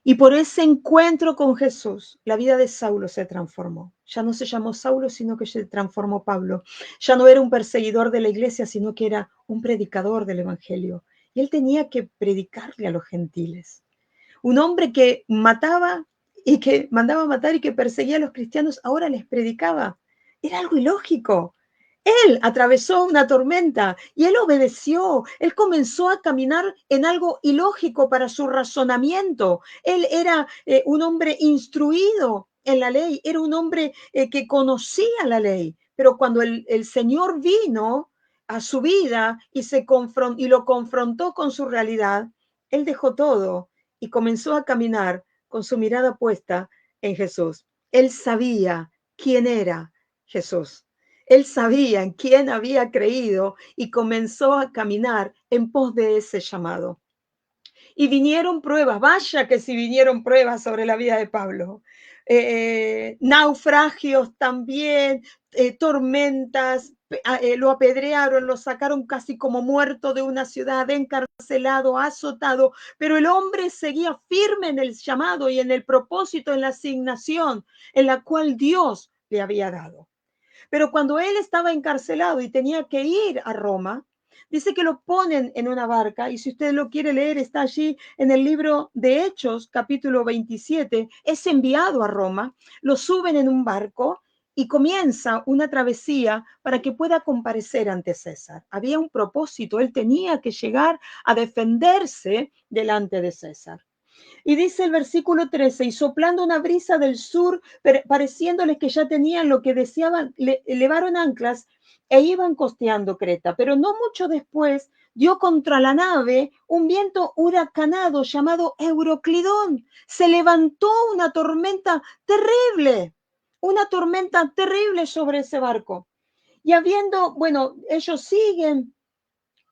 [SPEAKER 3] Y por ese encuentro con Jesús, la vida de Saulo se transformó. Ya no se llamó Saulo, sino que se transformó Pablo. Ya no era un perseguidor de la iglesia, sino que era un predicador del evangelio. Y él tenía que predicarle a los gentiles. Un hombre que mataba y que mandaba matar y que perseguía a los cristianos, ahora les predicaba. Era algo ilógico. Él atravesó una tormenta y él obedeció. Él comenzó a caminar en algo ilógico para su razonamiento. Él era un hombre instruido en la ley, era un hombre que conocía la ley. Pero cuando el Señor vino a su vida y lo confrontó con su realidad, él dejó todo y comenzó a caminar con su mirada puesta en Jesús. Él sabía quién era Jesús. Él sabía en quién había creído y comenzó a caminar en pos de ese llamado. Y vinieron pruebas, vaya que si vinieron pruebas sobre la vida de Pablo. Naufragios también, tormentas, lo apedrearon, lo sacaron casi como muerto de una ciudad, encarcelado, azotado, pero el hombre seguía firme en el llamado y en el propósito, en la asignación en la cual Dios le había dado. Pero cuando él estaba encarcelado y tenía que ir a Roma, dice que lo ponen en una barca, y si usted lo quiere leer, está allí en el libro de Hechos, capítulo 27, es enviado a Roma, lo suben en un barco y comienza una travesía para que pueda comparecer ante César. Había un propósito, él tenía que llegar a defenderse delante de César. Y dice el versículo 13, y soplando una brisa del sur, pareciéndoles que ya tenían lo que deseaban, elevaron anclas e iban costeando Creta. Pero no mucho después dio contra la nave un viento huracanado llamado Euroclidón. Se levantó una tormenta terrible sobre ese barco. Y ellos siguen.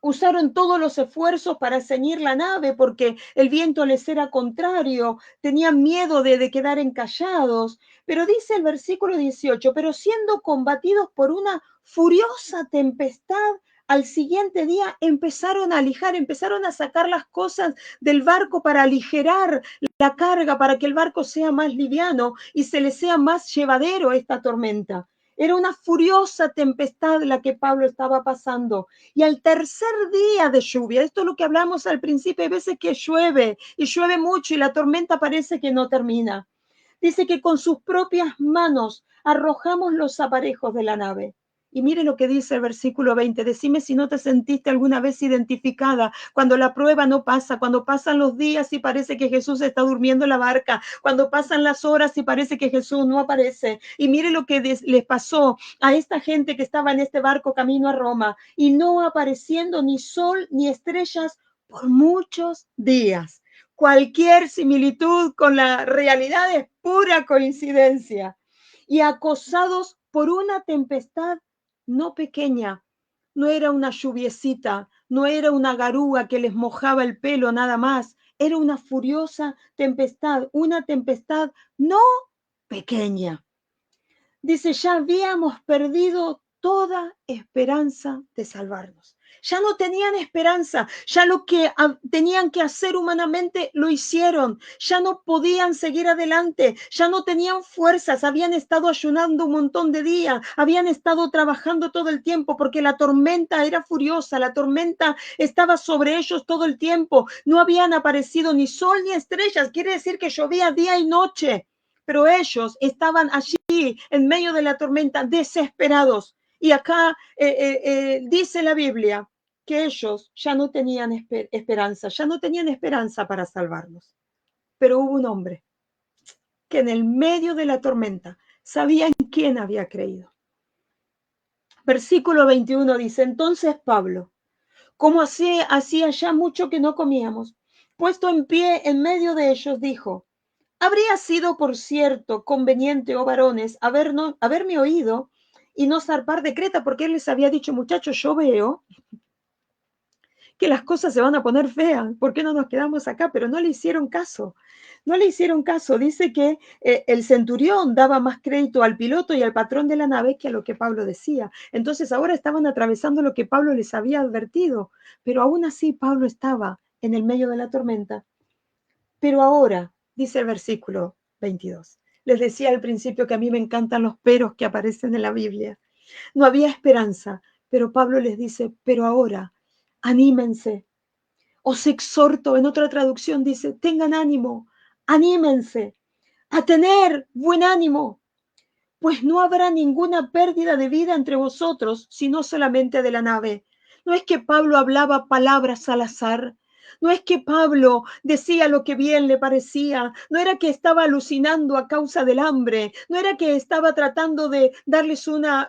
[SPEAKER 3] Usaron todos los esfuerzos para ceñir la nave porque el viento les era contrario, tenían miedo de quedar encallados. Pero dice el versículo 18, pero siendo combatidos por una furiosa tempestad al siguiente día empezaron a alijar, empezaron a sacar las cosas del barco para aligerar la carga, para que el barco sea más liviano y se le sea más llevadero esta tormenta. Era una furiosa tempestad la que Pablo estaba pasando. Y al tercer día de lluvia, esto es lo que hablamos al principio, hay veces que llueve y llueve mucho y la tormenta parece que no termina. Dice que con sus propias manos arrojamos los aparejos de la nave. Y mire lo que dice el versículo 20. Decime si no te sentiste alguna vez identificada cuando la prueba no pasa, cuando pasan los días y parece que Jesús está durmiendo en la barca, cuando pasan las horas y parece que Jesús no aparece. Y mire lo que les pasó a esta gente que estaba en este barco camino a Roma y no apareciendo ni sol ni estrellas por muchos días. Cualquier similitud con la realidad es pura coincidencia. Y acosados por una tempestad no pequeña, no era una lluviecita, no era una garúa que les mojaba el pelo nada más, era una furiosa tempestad, una tempestad no pequeña. Dice, ya habíamos perdido toda esperanza de salvarnos. Ya no tenían esperanza, ya lo que tenían que hacer humanamente lo hicieron, ya no podían seguir adelante, ya no tenían fuerzas, habían estado ayunando un montón de días, habían estado trabajando todo el tiempo porque la tormenta era furiosa, la tormenta estaba sobre ellos todo el tiempo, no habían aparecido ni sol ni estrellas, quiere decir que llovía día y noche, pero ellos estaban allí en medio de la tormenta desesperados. Y acá dice la Biblia que ellos ya no tenían esperanza, ya no tenían esperanza para salvarnos. Pero hubo un hombre que en el medio de la tormenta sabía en quién había creído. Versículo 21 dice, entonces Pablo, como hacía ya mucho que no comíamos, puesto en pie en medio de ellos, dijo, habría sido, por cierto, conveniente, oh varones, haberme oído y no zarpar de Creta, porque él les había dicho, muchachos, yo veo que las cosas se van a poner feas, ¿por qué no nos quedamos acá? Pero no le hicieron caso, no le hicieron caso. Dice que el centurión daba más crédito al piloto y al patrón de la nave que a lo que Pablo decía. Entonces ahora estaban atravesando lo que Pablo les había advertido, pero aún así Pablo estaba en el medio de la tormenta. Pero ahora, dice el versículo 22, les decía al principio que a mí me encantan los peros que aparecen en la Biblia. No había esperanza, pero Pablo les dice, pero ahora, anímense. Os exhorto, en otra traducción dice, tengan ánimo, anímense, a tener buen ánimo, pues no habrá ninguna pérdida de vida entre vosotros, sino solamente de la nave. No es que Pablo hablaba palabras al azar, no es que Pablo decía lo que bien le parecía, no era que estaba alucinando a causa del hambre, no era que estaba tratando de darles una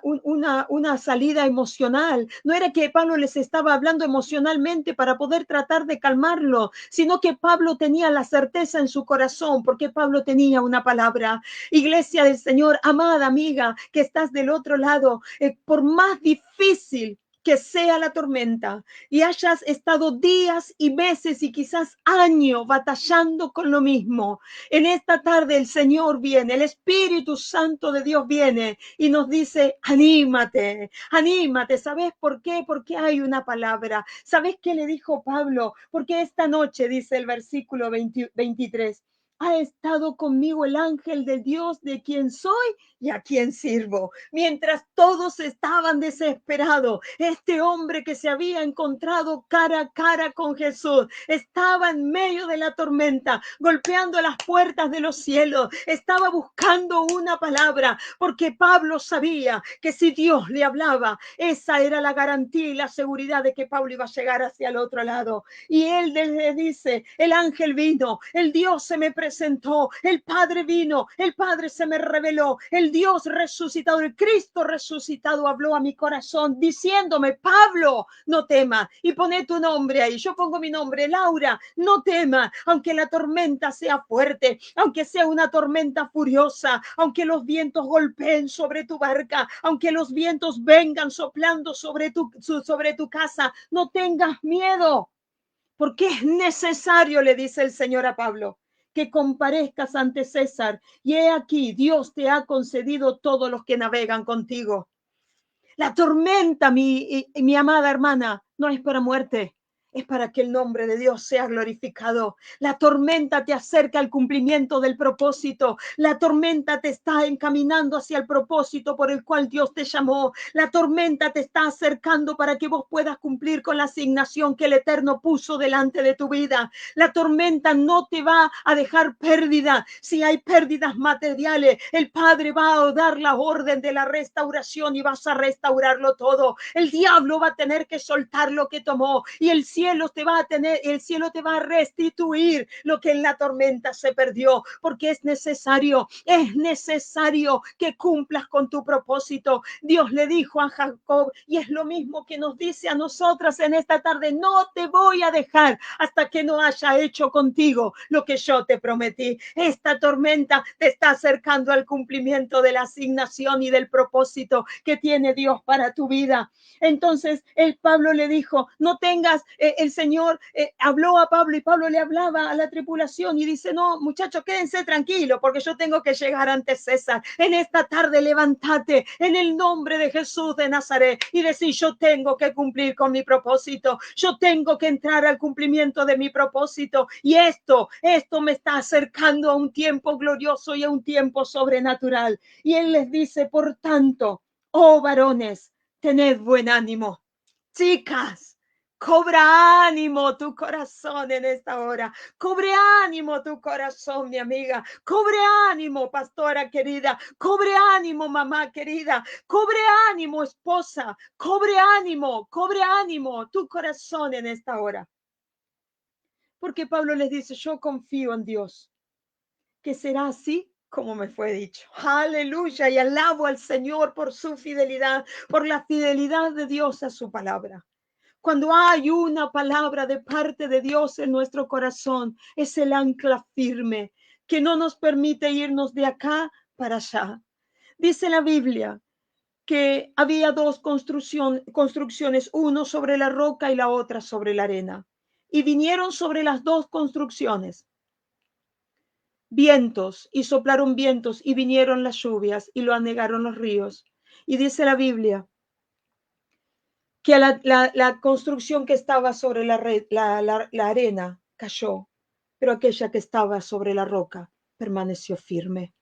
[SPEAKER 3] salida emocional, no era que Pablo les estaba hablando emocionalmente para poder tratar de calmarlo, sino que Pablo tenía la certeza en su corazón, porque Pablo tenía una palabra. Iglesia del Señor, amada amiga, que estás del otro lado, por más difícil que sea la tormenta y hayas estado días y meses y quizás años batallando con lo mismo, en esta tarde el Señor viene, el Espíritu Santo de Dios viene y nos dice, anímate, anímate. ¿Sabes por qué? Porque hay una palabra. ¿Sabes qué le dijo Pablo? Porque esta noche, dice el versículo 23, ha estado conmigo el ángel de Dios de quien soy y a quien sirvo. Mientras todos estaban desesperados, este hombre que se había encontrado cara a cara con Jesús estaba en medio de la tormenta, golpeando las puertas de los cielos, estaba buscando una palabra, porque Pablo sabía que si Dios le hablaba, esa era la garantía y la seguridad de que Pablo iba a llegar hacia el otro lado. Y él le dice, el ángel vino, el Dios se me presentó, el Padre vino, el Padre se me reveló, el Dios resucitado, el Cristo resucitado habló a mi corazón diciéndome, Pablo, no temas, y poné tu nombre ahí, yo pongo mi nombre, Laura, no temas, aunque la tormenta sea fuerte, aunque sea una tormenta furiosa, aunque los vientos golpeen sobre tu barca, aunque los vientos vengan soplando sobre tu casa, no tengas miedo, porque es necesario, le dice el Señor a Pablo, que comparezcas ante César, y he aquí, Dios te ha concedido todos los que navegan contigo. La tormenta, mi amada hermana, no es para muerte. Es para que el nombre de Dios sea glorificado. La tormenta te acerca al cumplimiento del propósito. La tormenta te está encaminando hacia el propósito por el cual Dios te llamó. La tormenta te está acercando para que vos puedas cumplir con la asignación que el Eterno puso delante de tu vida. La tormenta no te va a dejar pérdida. Si hay pérdidas materiales, el Padre va a dar la orden de la restauración y vas a restaurarlo todo. El diablo va a tener que soltar lo que tomó y el cielo te va a restituir lo que en la tormenta se perdió, porque es necesario que cumplas con tu propósito. Dios le dijo a Jacob, y es lo mismo que nos dice a nosotras en esta tarde: no te voy a dejar hasta que no haya hecho contigo lo que yo te prometí. Esta tormenta te está acercando al cumplimiento de la asignación y del propósito que tiene Dios para tu vida. Entonces el Pablo le dijo, no tengas, el Señor habló a Pablo y Pablo le hablaba a la tripulación y dice, no, muchachos, quédense tranquilos porque yo tengo que llegar ante César. En esta tarde levántate en el nombre de Jesús de Nazaret y decir, yo tengo que cumplir con mi propósito, yo tengo que entrar al cumplimiento de mi propósito y esto me está acercando a un tiempo glorioso y a un tiempo sobrenatural. Y él les dice, por tanto, oh varones, tened buen ánimo. Chicas, cobra ánimo tu corazón en esta hora. Cobre ánimo tu corazón, mi amiga. Cobre ánimo, pastora querida. Cobre ánimo, mamá querida. Cobre ánimo, esposa. Cobre ánimo tu corazón en esta hora. Porque Pablo les dice, yo confío en Dios, que será así como me fue dicho. Aleluya, y alabo al Señor por su fidelidad, por la fidelidad de Dios a su palabra. Cuando hay una palabra de parte de Dios en nuestro corazón, es el ancla firme que no nos permite irnos de acá para allá. Dice la Biblia que había dos construcciones, uno sobre la roca y la otra sobre la arena. Y vinieron sobre las dos construcciones vientos y soplaron vientos y vinieron las lluvias y lo anegaron los ríos. Y dice la Biblia que la construcción que estaba sobre la arena cayó, pero aquella que estaba sobre la roca permaneció firme.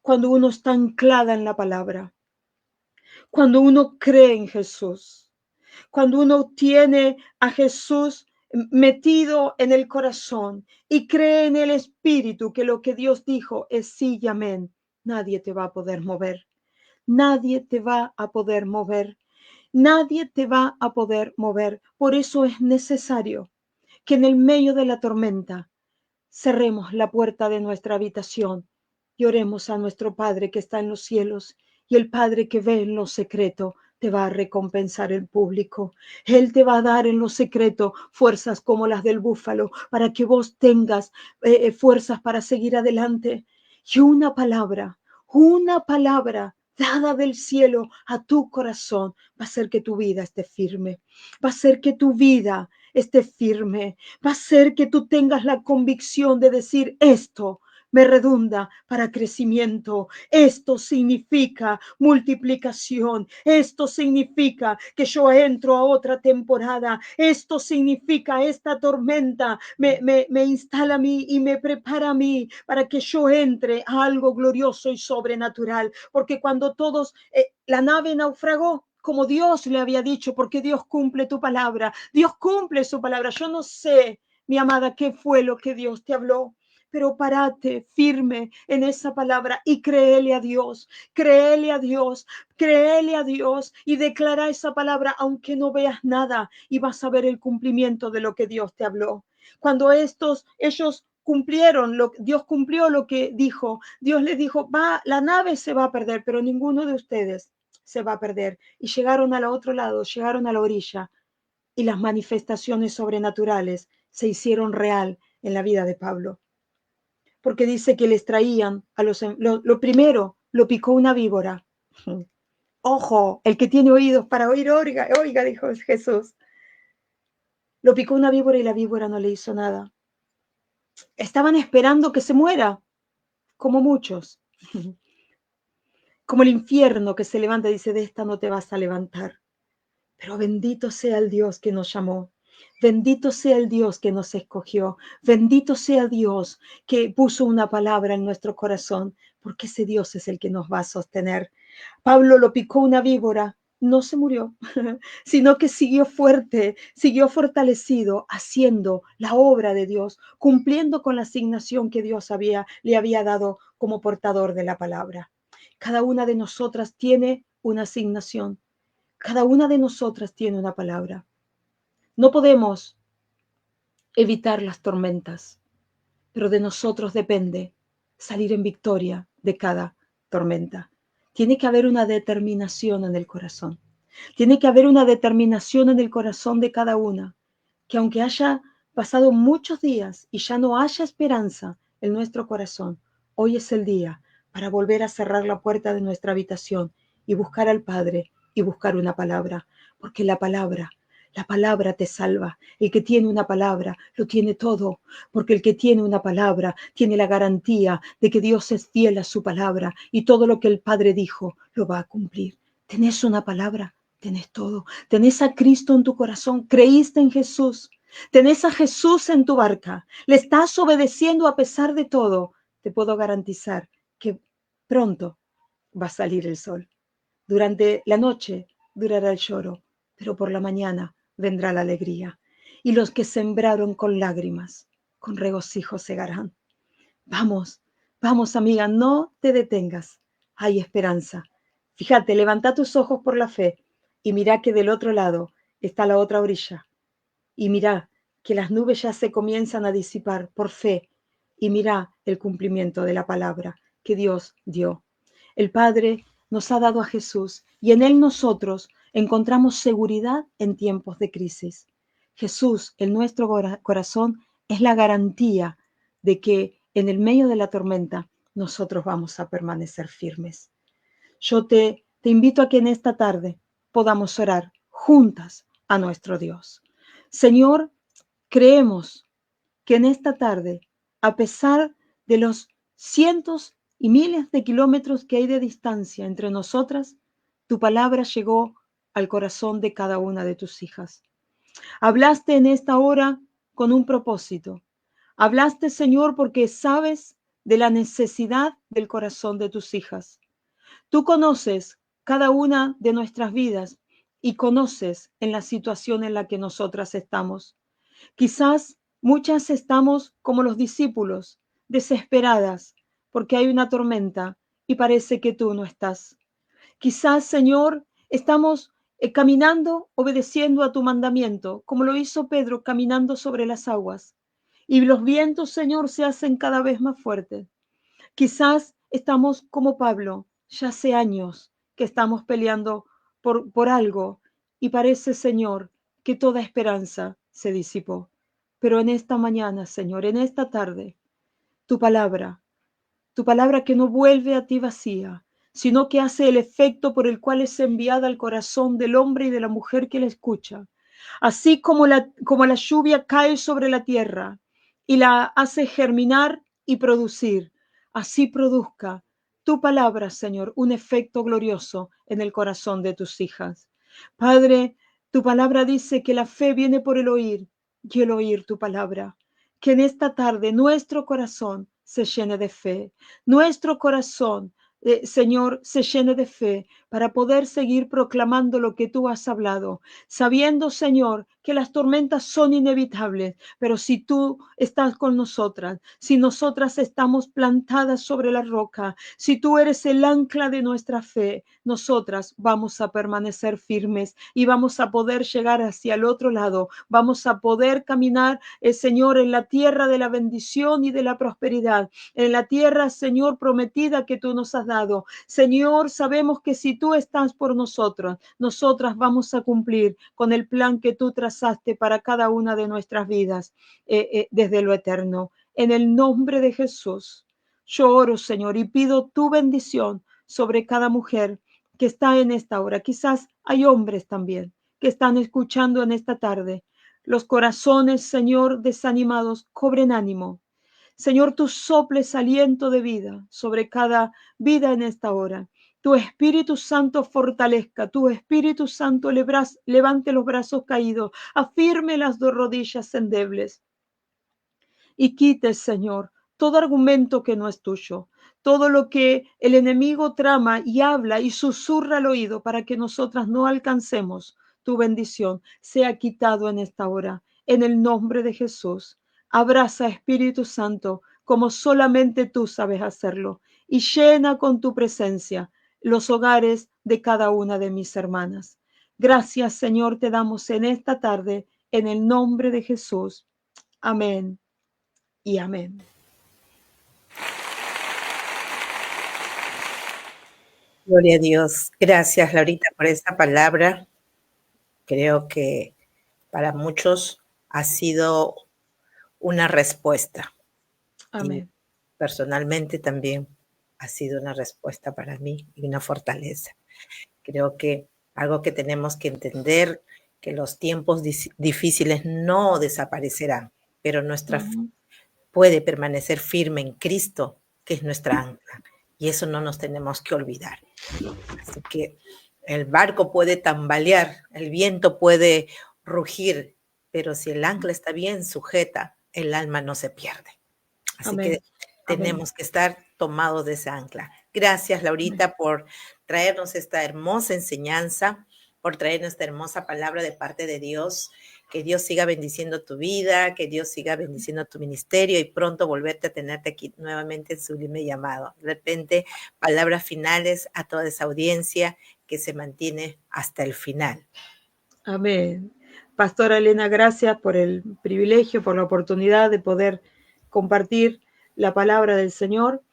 [SPEAKER 3] Cuando uno está anclada en la palabra, cuando uno cree en Jesús, cuando uno tiene a Jesús metido en el corazón y cree en el Espíritu que lo que Dios dijo es sí y amén, nadie te va a poder mover. Nadie te va a poder mover. Nadie te va a poder mover. Por eso es necesario que en el medio de la tormenta cerremos la puerta de nuestra habitación y oremos a nuestro Padre que está en los cielos, y el Padre que ve en lo secreto te va a recompensar en público. Él te va a dar en lo secreto fuerzas como las del búfalo para que vos tengas fuerzas para seguir adelante. Y una palabra dada del cielo a tu corazón va a hacer que tu vida esté firme, va a hacer que tu vida esté firme, va a hacer que tú tengas la convicción de decir, esto me redunda para crecimiento, esto significa multiplicación, esto significa que yo entro a otra temporada, esto significa esta tormenta me instala a mí y me prepara a mí para que yo entre a algo glorioso y sobrenatural, porque cuando todos, la nave naufragó, como Dios le había dicho, porque Dios cumple tu palabra, Dios cumple su palabra. Yo no sé, mi amada, qué fue lo que Dios te habló, pero párate firme en esa palabra y créele a Dios, créele a Dios, créele a Dios y declara esa palabra aunque no veas nada y vas a ver el cumplimiento de lo que Dios te habló. Cuando ellos cumplieron, Dios cumplió lo que dijo. Dios les dijo, la nave se va a perder, pero ninguno de ustedes se va a perder. Y llegaron al otro lado, llegaron a la orilla y las manifestaciones sobrenaturales se hicieron real en la vida de Pablo. Porque dice que les traían lo primero, lo picó una víbora. Ojo, el que tiene oídos para oír, oiga, dijo Jesús. Lo picó una víbora y la víbora no le hizo nada. Estaban esperando que se muera, como muchos. como el infierno que se levanta y dice, de esta no te vas a levantar. Pero bendito sea el Dios que nos llamó. Bendito sea el Dios que nos escogió. Bendito sea Dios que puso una palabra en nuestro corazón, porque ese Dios es el que nos va a sostener. Pablo lo picó una víbora, no se murió, sino que siguió fuerte, siguió fortalecido, haciendo la obra de Dios, cumpliendo con la asignación que Dios le había dado como portador de la palabra. Cada una de nosotras tiene una asignación. Cada una de nosotras tiene una palabra. No podemos evitar las tormentas, pero de nosotros depende salir en victoria de cada tormenta. Tiene que haber una determinación en el corazón. Tiene que haber una determinación en el corazón de cada una, que aunque haya pasado muchos días y ya no haya esperanza en nuestro corazón, hoy es el día para volver a cerrar la puerta de nuestra habitación y buscar al Padre y buscar una palabra, porque la palabra te salva. El que tiene una palabra lo tiene todo, porque el que tiene una palabra tiene la garantía de que Dios es fiel a su palabra y todo lo que el Padre dijo lo va a cumplir. ¿Tenés una palabra? Tenés todo. Tenés a Cristo en tu corazón. Creíste en Jesús. Tenés a Jesús en tu barca. Le estás obedeciendo a pesar de todo. Te puedo garantizar que pronto va a salir el sol. Durante la noche durará el lloro, pero por la mañana vendrá la alegría. Y los que sembraron con lágrimas, con regocijo segarán. Vamos, vamos amiga, no te detengas. Hay esperanza. Fíjate, levanta tus ojos por la fe y mira que del otro lado está la otra orilla. Y mira que las nubes ya se comienzan a disipar por fe. Y mira el cumplimiento de la palabra que Dios dio. El Padre nos ha dado a Jesús y en Él nosotros encontramos seguridad en tiempos de crisis. Jesús en nuestro corazón es la garantía de que en el medio de la tormenta nosotros vamos a permanecer firmes. Yo te invito a que en esta tarde podamos orar juntas a nuestro Dios. Señor, creemos que en esta tarde, a pesar de los cientos y miles de kilómetros que hay de distancia entre nosotras, tu palabra llegó al corazón de cada una de tus hijas. Hablaste en esta hora con un propósito. Hablaste, Señor, porque sabes de la necesidad del corazón de tus hijas. Tú conoces cada una de nuestras vidas y conoces en la situación en la que nosotras estamos. Quizás muchas estamos como los discípulos, desesperadas, porque hay una tormenta y parece que tú no estás. Quizás, Señor, estamos caminando, obedeciendo a tu mandamiento, como lo hizo Pedro caminando sobre las aguas. Y los vientos, Señor, se hacen cada vez más fuertes. Quizás estamos como Pablo, ya hace años que estamos peleando por algo y parece, Señor, que toda esperanza se disipó. Pero en esta mañana, Señor, en esta tarde, tu palabra que no vuelve a ti vacía, sino que hace el efecto por el cual es enviada al corazón del hombre y de la mujer que la escucha. Así como la lluvia cae sobre la tierra y la hace germinar y producir, así produzca tu palabra, Señor, un efecto glorioso en el corazón de tus hijas. Padre, tu palabra dice que la fe viene por el oír y el oír tu palabra. Que en esta tarde nuestro corazón se llene de fe. Nuestro corazón, Señor, se llene de fe para poder seguir proclamando lo que tú has hablado, sabiendo, Señor, que las tormentas son inevitables, pero si tú estás con nosotras, si nosotras estamos plantadas sobre la roca, si tú eres el ancla de nuestra fe, nosotras vamos a permanecer firmes y vamos a poder llegar hacia el otro lado, vamos a poder caminar, Señor, en la tierra de la bendición y de la prosperidad, en la tierra, Señor, prometida que tú nos has dado. Señor, sabemos que si tú estás por nosotros, nosotras vamos a cumplir con el plan que tú trazaste para cada una de nuestras vidas desde lo eterno. En el nombre de Jesús, yo oro, Señor, y pido tu bendición sobre cada mujer que está en esta hora. Quizás hay hombres también que están escuchando en esta tarde. Los corazones, Señor, desanimados, cobren ánimo. Señor, tú soples aliento de vida sobre cada vida en esta hora. Tu Espíritu Santo fortalezca, tu Espíritu Santo levante los brazos caídos, afirme las dos rodillas endebles y quite, Señor, todo argumento que no es tuyo, todo lo que el enemigo trama y habla y susurra al oído para que nosotras no alcancemos tu bendición, sea quitado en esta hora, en el nombre de Jesús. Abraza, Espíritu Santo, como solamente tú sabes hacerlo, y llena con tu presencia los hogares de cada una de mis hermanas. Gracias, Señor, te damos en esta tarde, en el nombre de Jesús. Amén y amén.
[SPEAKER 2] Gloria a Dios. Gracias, Laurita, por esta palabra. Creo que para muchos ha sido una respuesta.
[SPEAKER 3] Amén.
[SPEAKER 2] Y personalmente también ha sido una respuesta para mí y una fortaleza. Creo que algo que tenemos que entender, que los tiempos difíciles no desaparecerán, pero nuestra fe puede permanecer firme en Cristo, que es nuestra ancla. Y eso no nos tenemos que olvidar. Así que el barco puede tambalear, el viento puede rugir, pero si el ancla está bien sujeta, el alma no se pierde. Así
[SPEAKER 3] Amén.
[SPEAKER 2] que tenemos que estar tomados de esa ancla. Gracias, Laurita, por traernos esta hermosa enseñanza, por traernos esta hermosa palabra de parte de Dios. Que Dios siga bendiciendo tu vida, que Dios siga bendiciendo tu ministerio y pronto volverte a tenerte aquí nuevamente en Sublime Llamado. De repente, palabras finales a toda esa audiencia que se mantiene hasta el final.
[SPEAKER 3] Amén. Pastora Elena, gracias por el privilegio, por la oportunidad de poder compartir la palabra del Señor,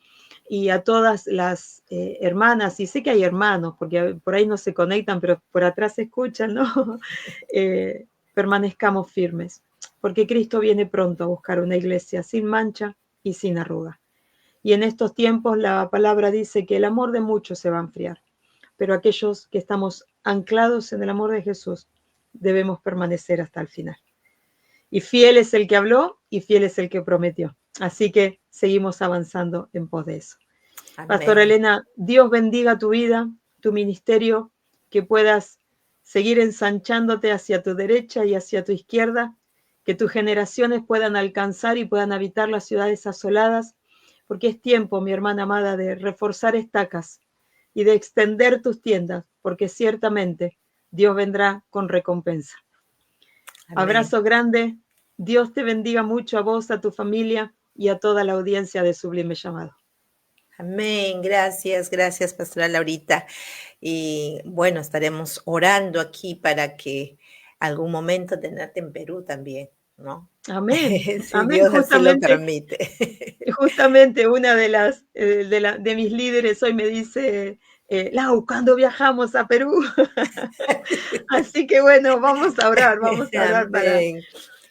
[SPEAKER 3] y a todas las hermanas, y sé que hay hermanos, porque por ahí no se conectan, pero por atrás se escuchan, ¿no? Permanezcamos firmes, porque Cristo viene pronto a buscar una iglesia sin mancha y sin arruga. Y en estos tiempos la palabra dice que el amor de muchos se va a enfriar, pero aquellos que estamos anclados en el amor de Jesús debemos permanecer hasta el final. Y fiel es el que habló y fiel es el que prometió. Así que seguimos avanzando en pos de eso. Amén. Pastora Elena, Dios bendiga tu vida, tu ministerio, que puedas seguir ensanchándote hacia tu derecha y hacia tu izquierda, que tus generaciones puedan alcanzar y puedan habitar las ciudades asoladas, porque es tiempo, mi hermana amada, de reforzar estacas y de extender tus tiendas, porque ciertamente Dios vendrá con recompensa. Amén. Abrazo grande, Dios te bendiga mucho a vos, a tu familia y a toda la audiencia de Sublime Llamado.
[SPEAKER 2] Amén, gracias, Pastora Laurita. Y bueno, estaremos orando aquí para que algún momento tenerte en Perú también, ¿no?
[SPEAKER 3] Amén.
[SPEAKER 2] Si
[SPEAKER 3] Amén.
[SPEAKER 2] Dios así lo permite.
[SPEAKER 3] Justamente una de mis líderes hoy me dice, Lau, ¿cuándo viajamos a Perú? Así que bueno, vamos a orar para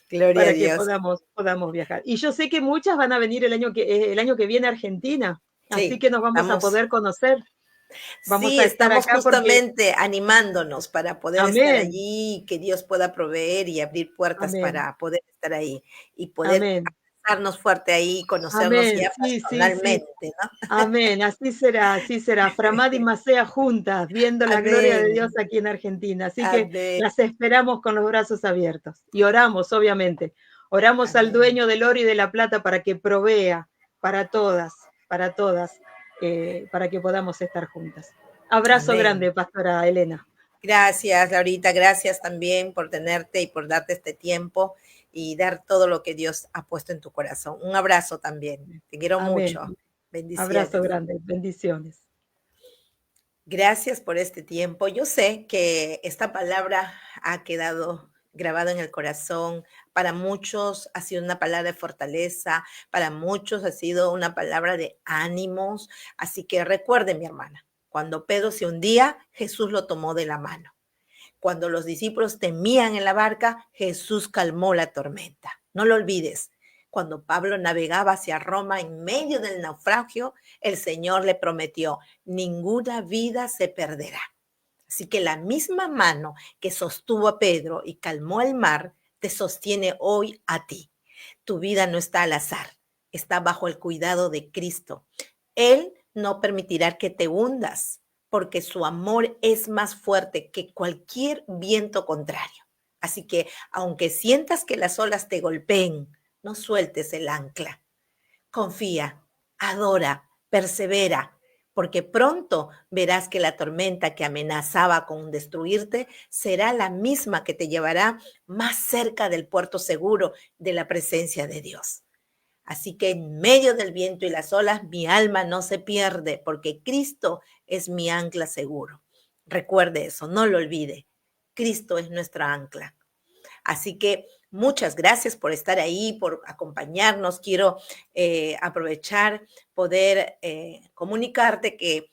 [SPEAKER 2] Gloria a Dios.
[SPEAKER 3] Que podamos viajar. Y yo sé que muchas van a venir el año que viene a Argentina, así
[SPEAKER 2] Sí,
[SPEAKER 3] que nos vamos a poder conocer.
[SPEAKER 2] Vamos a estar estamos acá justamente animándonos para poder estar allí, que Dios pueda proveer y abrir puertas para poder estar ahí y poder abrazarnos fuerte ahí, conocernos ya personalmente, sí. ¿No?
[SPEAKER 3] Amén, así será. Framad y Masea juntas, viendo la gloria de Dios aquí en Argentina. Así que las esperamos con los brazos abiertos. Y oramos, obviamente. Oramos al dueño del oro y de la plata para que provea para todas, para que podamos estar juntas. Abrazo grande, Pastora Elena.
[SPEAKER 2] Gracias, Laurita, gracias también por tenerte y por darte este tiempo y dar todo lo que Dios ha puesto en tu corazón. Un abrazo también, te quiero mucho. Bendiciones.
[SPEAKER 3] Abrazo grande, bendiciones.
[SPEAKER 2] Gracias por este tiempo. Yo sé que esta palabra ha quedado grabada en el corazón. Para muchos ha sido una palabra de fortaleza, para muchos ha sido una palabra de ánimos. Así que recuerde, mi hermana, cuando Pedro se hundía, Jesús lo tomó de la mano. Cuando los discípulos temían en la barca, Jesús calmó la tormenta. No lo olvides. Cuando Pablo navegaba hacia Roma en medio del naufragio, el Señor le prometió, ninguna vida se perderá. Así que la misma mano que sostuvo a Pedro y calmó el mar, te sostiene hoy a ti. Tu vida no está al azar, está bajo el cuidado de Cristo. Él no permitirá que te hundas, porque su amor es más fuerte que cualquier viento contrario. Así que aunque sientas que las olas te golpeen, no sueltes el ancla. Confía, adora, persevera, porque pronto verás que la tormenta que amenazaba con destruirte será la misma que te llevará más cerca del puerto seguro de la presencia de Dios. Así que en medio del viento y las olas, mi alma no se pierde, porque Cristo es mi ancla seguro. Recuerde eso, no lo olvide. Cristo es nuestra ancla. Así que muchas gracias por estar ahí, por acompañarnos. Quiero aprovechar, poder comunicarte que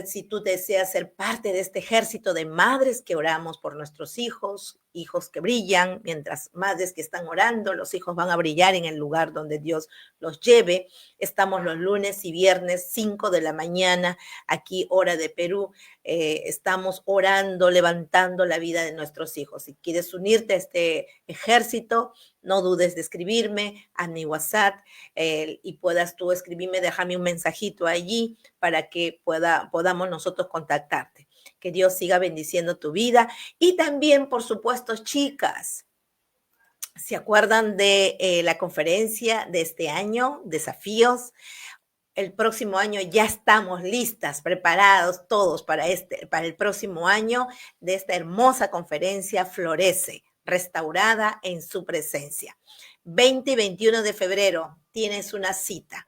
[SPEAKER 2] si tú deseas ser parte de este ejército de madres que oramos por nuestros hijos, hijos que brillan, mientras madres que están orando, los hijos van a brillar en el lugar donde Dios los lleve. Estamos los lunes y viernes, 5 de la mañana, aquí hora de Perú. Estamos orando, levantando la vida de nuestros hijos. Si quieres unirte a este ejército, no dudes de escribirme a mi WhatsApp y puedas tú escribirme, déjame un mensajito allí para que podamos nosotros contactarte. Que Dios siga bendiciendo tu vida. Y también, por supuesto, chicas, ¿se acuerdan de la conferencia de este año, Desafíos? El próximo año ya estamos listas, preparados todos para el próximo año de esta hermosa conferencia Florece, restaurada en su presencia. 20 y 21 de febrero tienes una cita.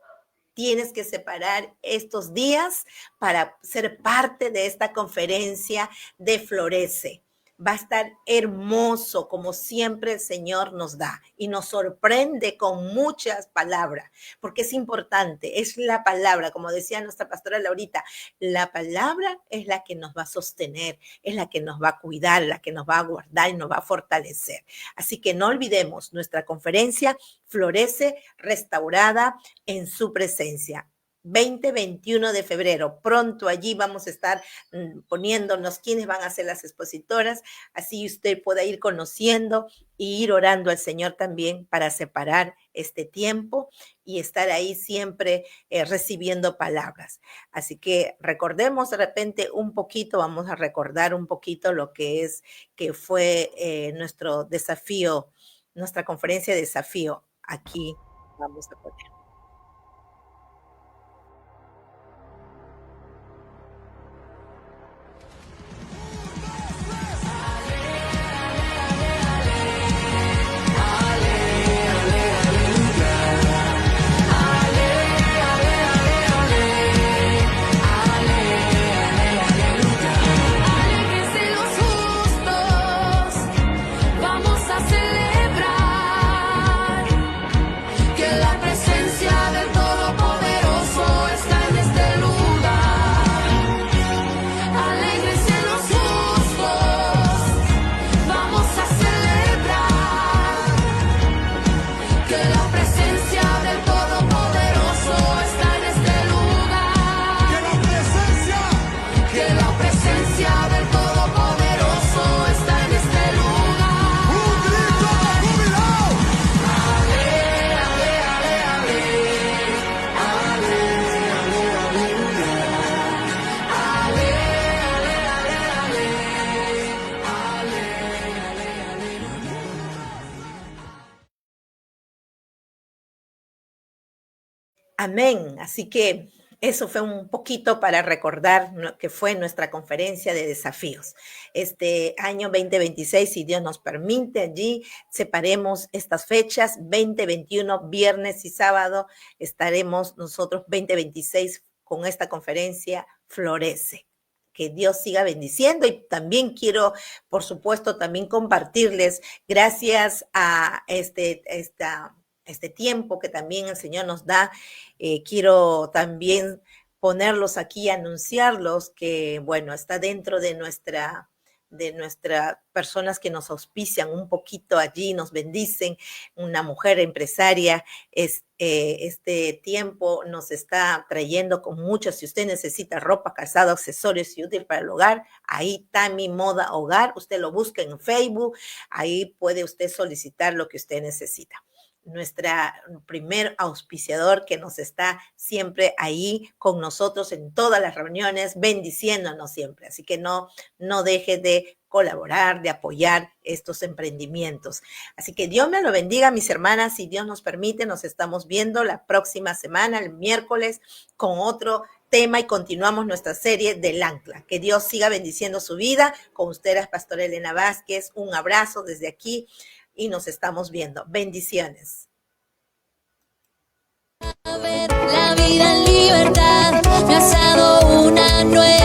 [SPEAKER 2] Tienes que separar estos días para ser parte de esta conferencia de Florece. Va a estar hermoso, como siempre el Señor nos da y nos sorprende con muchas palabras, porque es importante, es la palabra, como decía nuestra pastora Laurita, la palabra es la que nos va a sostener, es la que nos va a cuidar, la que nos va a guardar y nos va a fortalecer. Así que no olvidemos nuestra conferencia Florece, restaurada en su presencia. 20-21 de febrero. Pronto allí vamos a estar poniéndonos quiénes van a ser las expositoras, así usted pueda ir conociendo y ir orando al Señor también para separar este tiempo y estar ahí siempre recibiendo palabras. Así que recordemos de repente un poquito, vamos a recordar un poquito lo que fue nuestro desafío, nuestra conferencia de desafío. Aquí vamos a poner. Amén. Así que eso fue un poquito para recordar que fue nuestra conferencia de desafíos. Este año 2026, si Dios nos permite, allí separemos estas fechas, 2021, viernes y sábado, estaremos nosotros 2026 con esta conferencia Florece. Que Dios siga bendiciendo y también quiero, por supuesto, también compartirles, gracias a este tiempo que también el Señor nos da, quiero también ponerlos aquí, anunciarlos que, bueno, está dentro de nuestras personas que nos auspician un poquito allí, nos bendicen, una mujer empresaria, este tiempo nos está trayendo con mucho. Si usted necesita ropa, calzado, accesorios y útil para el hogar, ahí Tami Moda Hogar, usted lo busca en Facebook, ahí puede usted solicitar lo que usted necesita. nuestra primer auspiciador que nos está siempre ahí con nosotros en todas las reuniones, bendiciéndonos siempre. Así que no deje de colaborar, de apoyar estos emprendimientos. Así que Dios me lo bendiga, mis hermanas. Si Dios nos permite, nos estamos viendo la próxima semana, el miércoles, con otro tema y continuamos nuestra serie del ancla. Que Dios siga bendiciendo su vida. Con ustedes, Pastora Elena Vázquez. Un abrazo desde aquí y nos estamos viendo. Bendiciones.
[SPEAKER 1] La vida en libertad me ha dado una nueva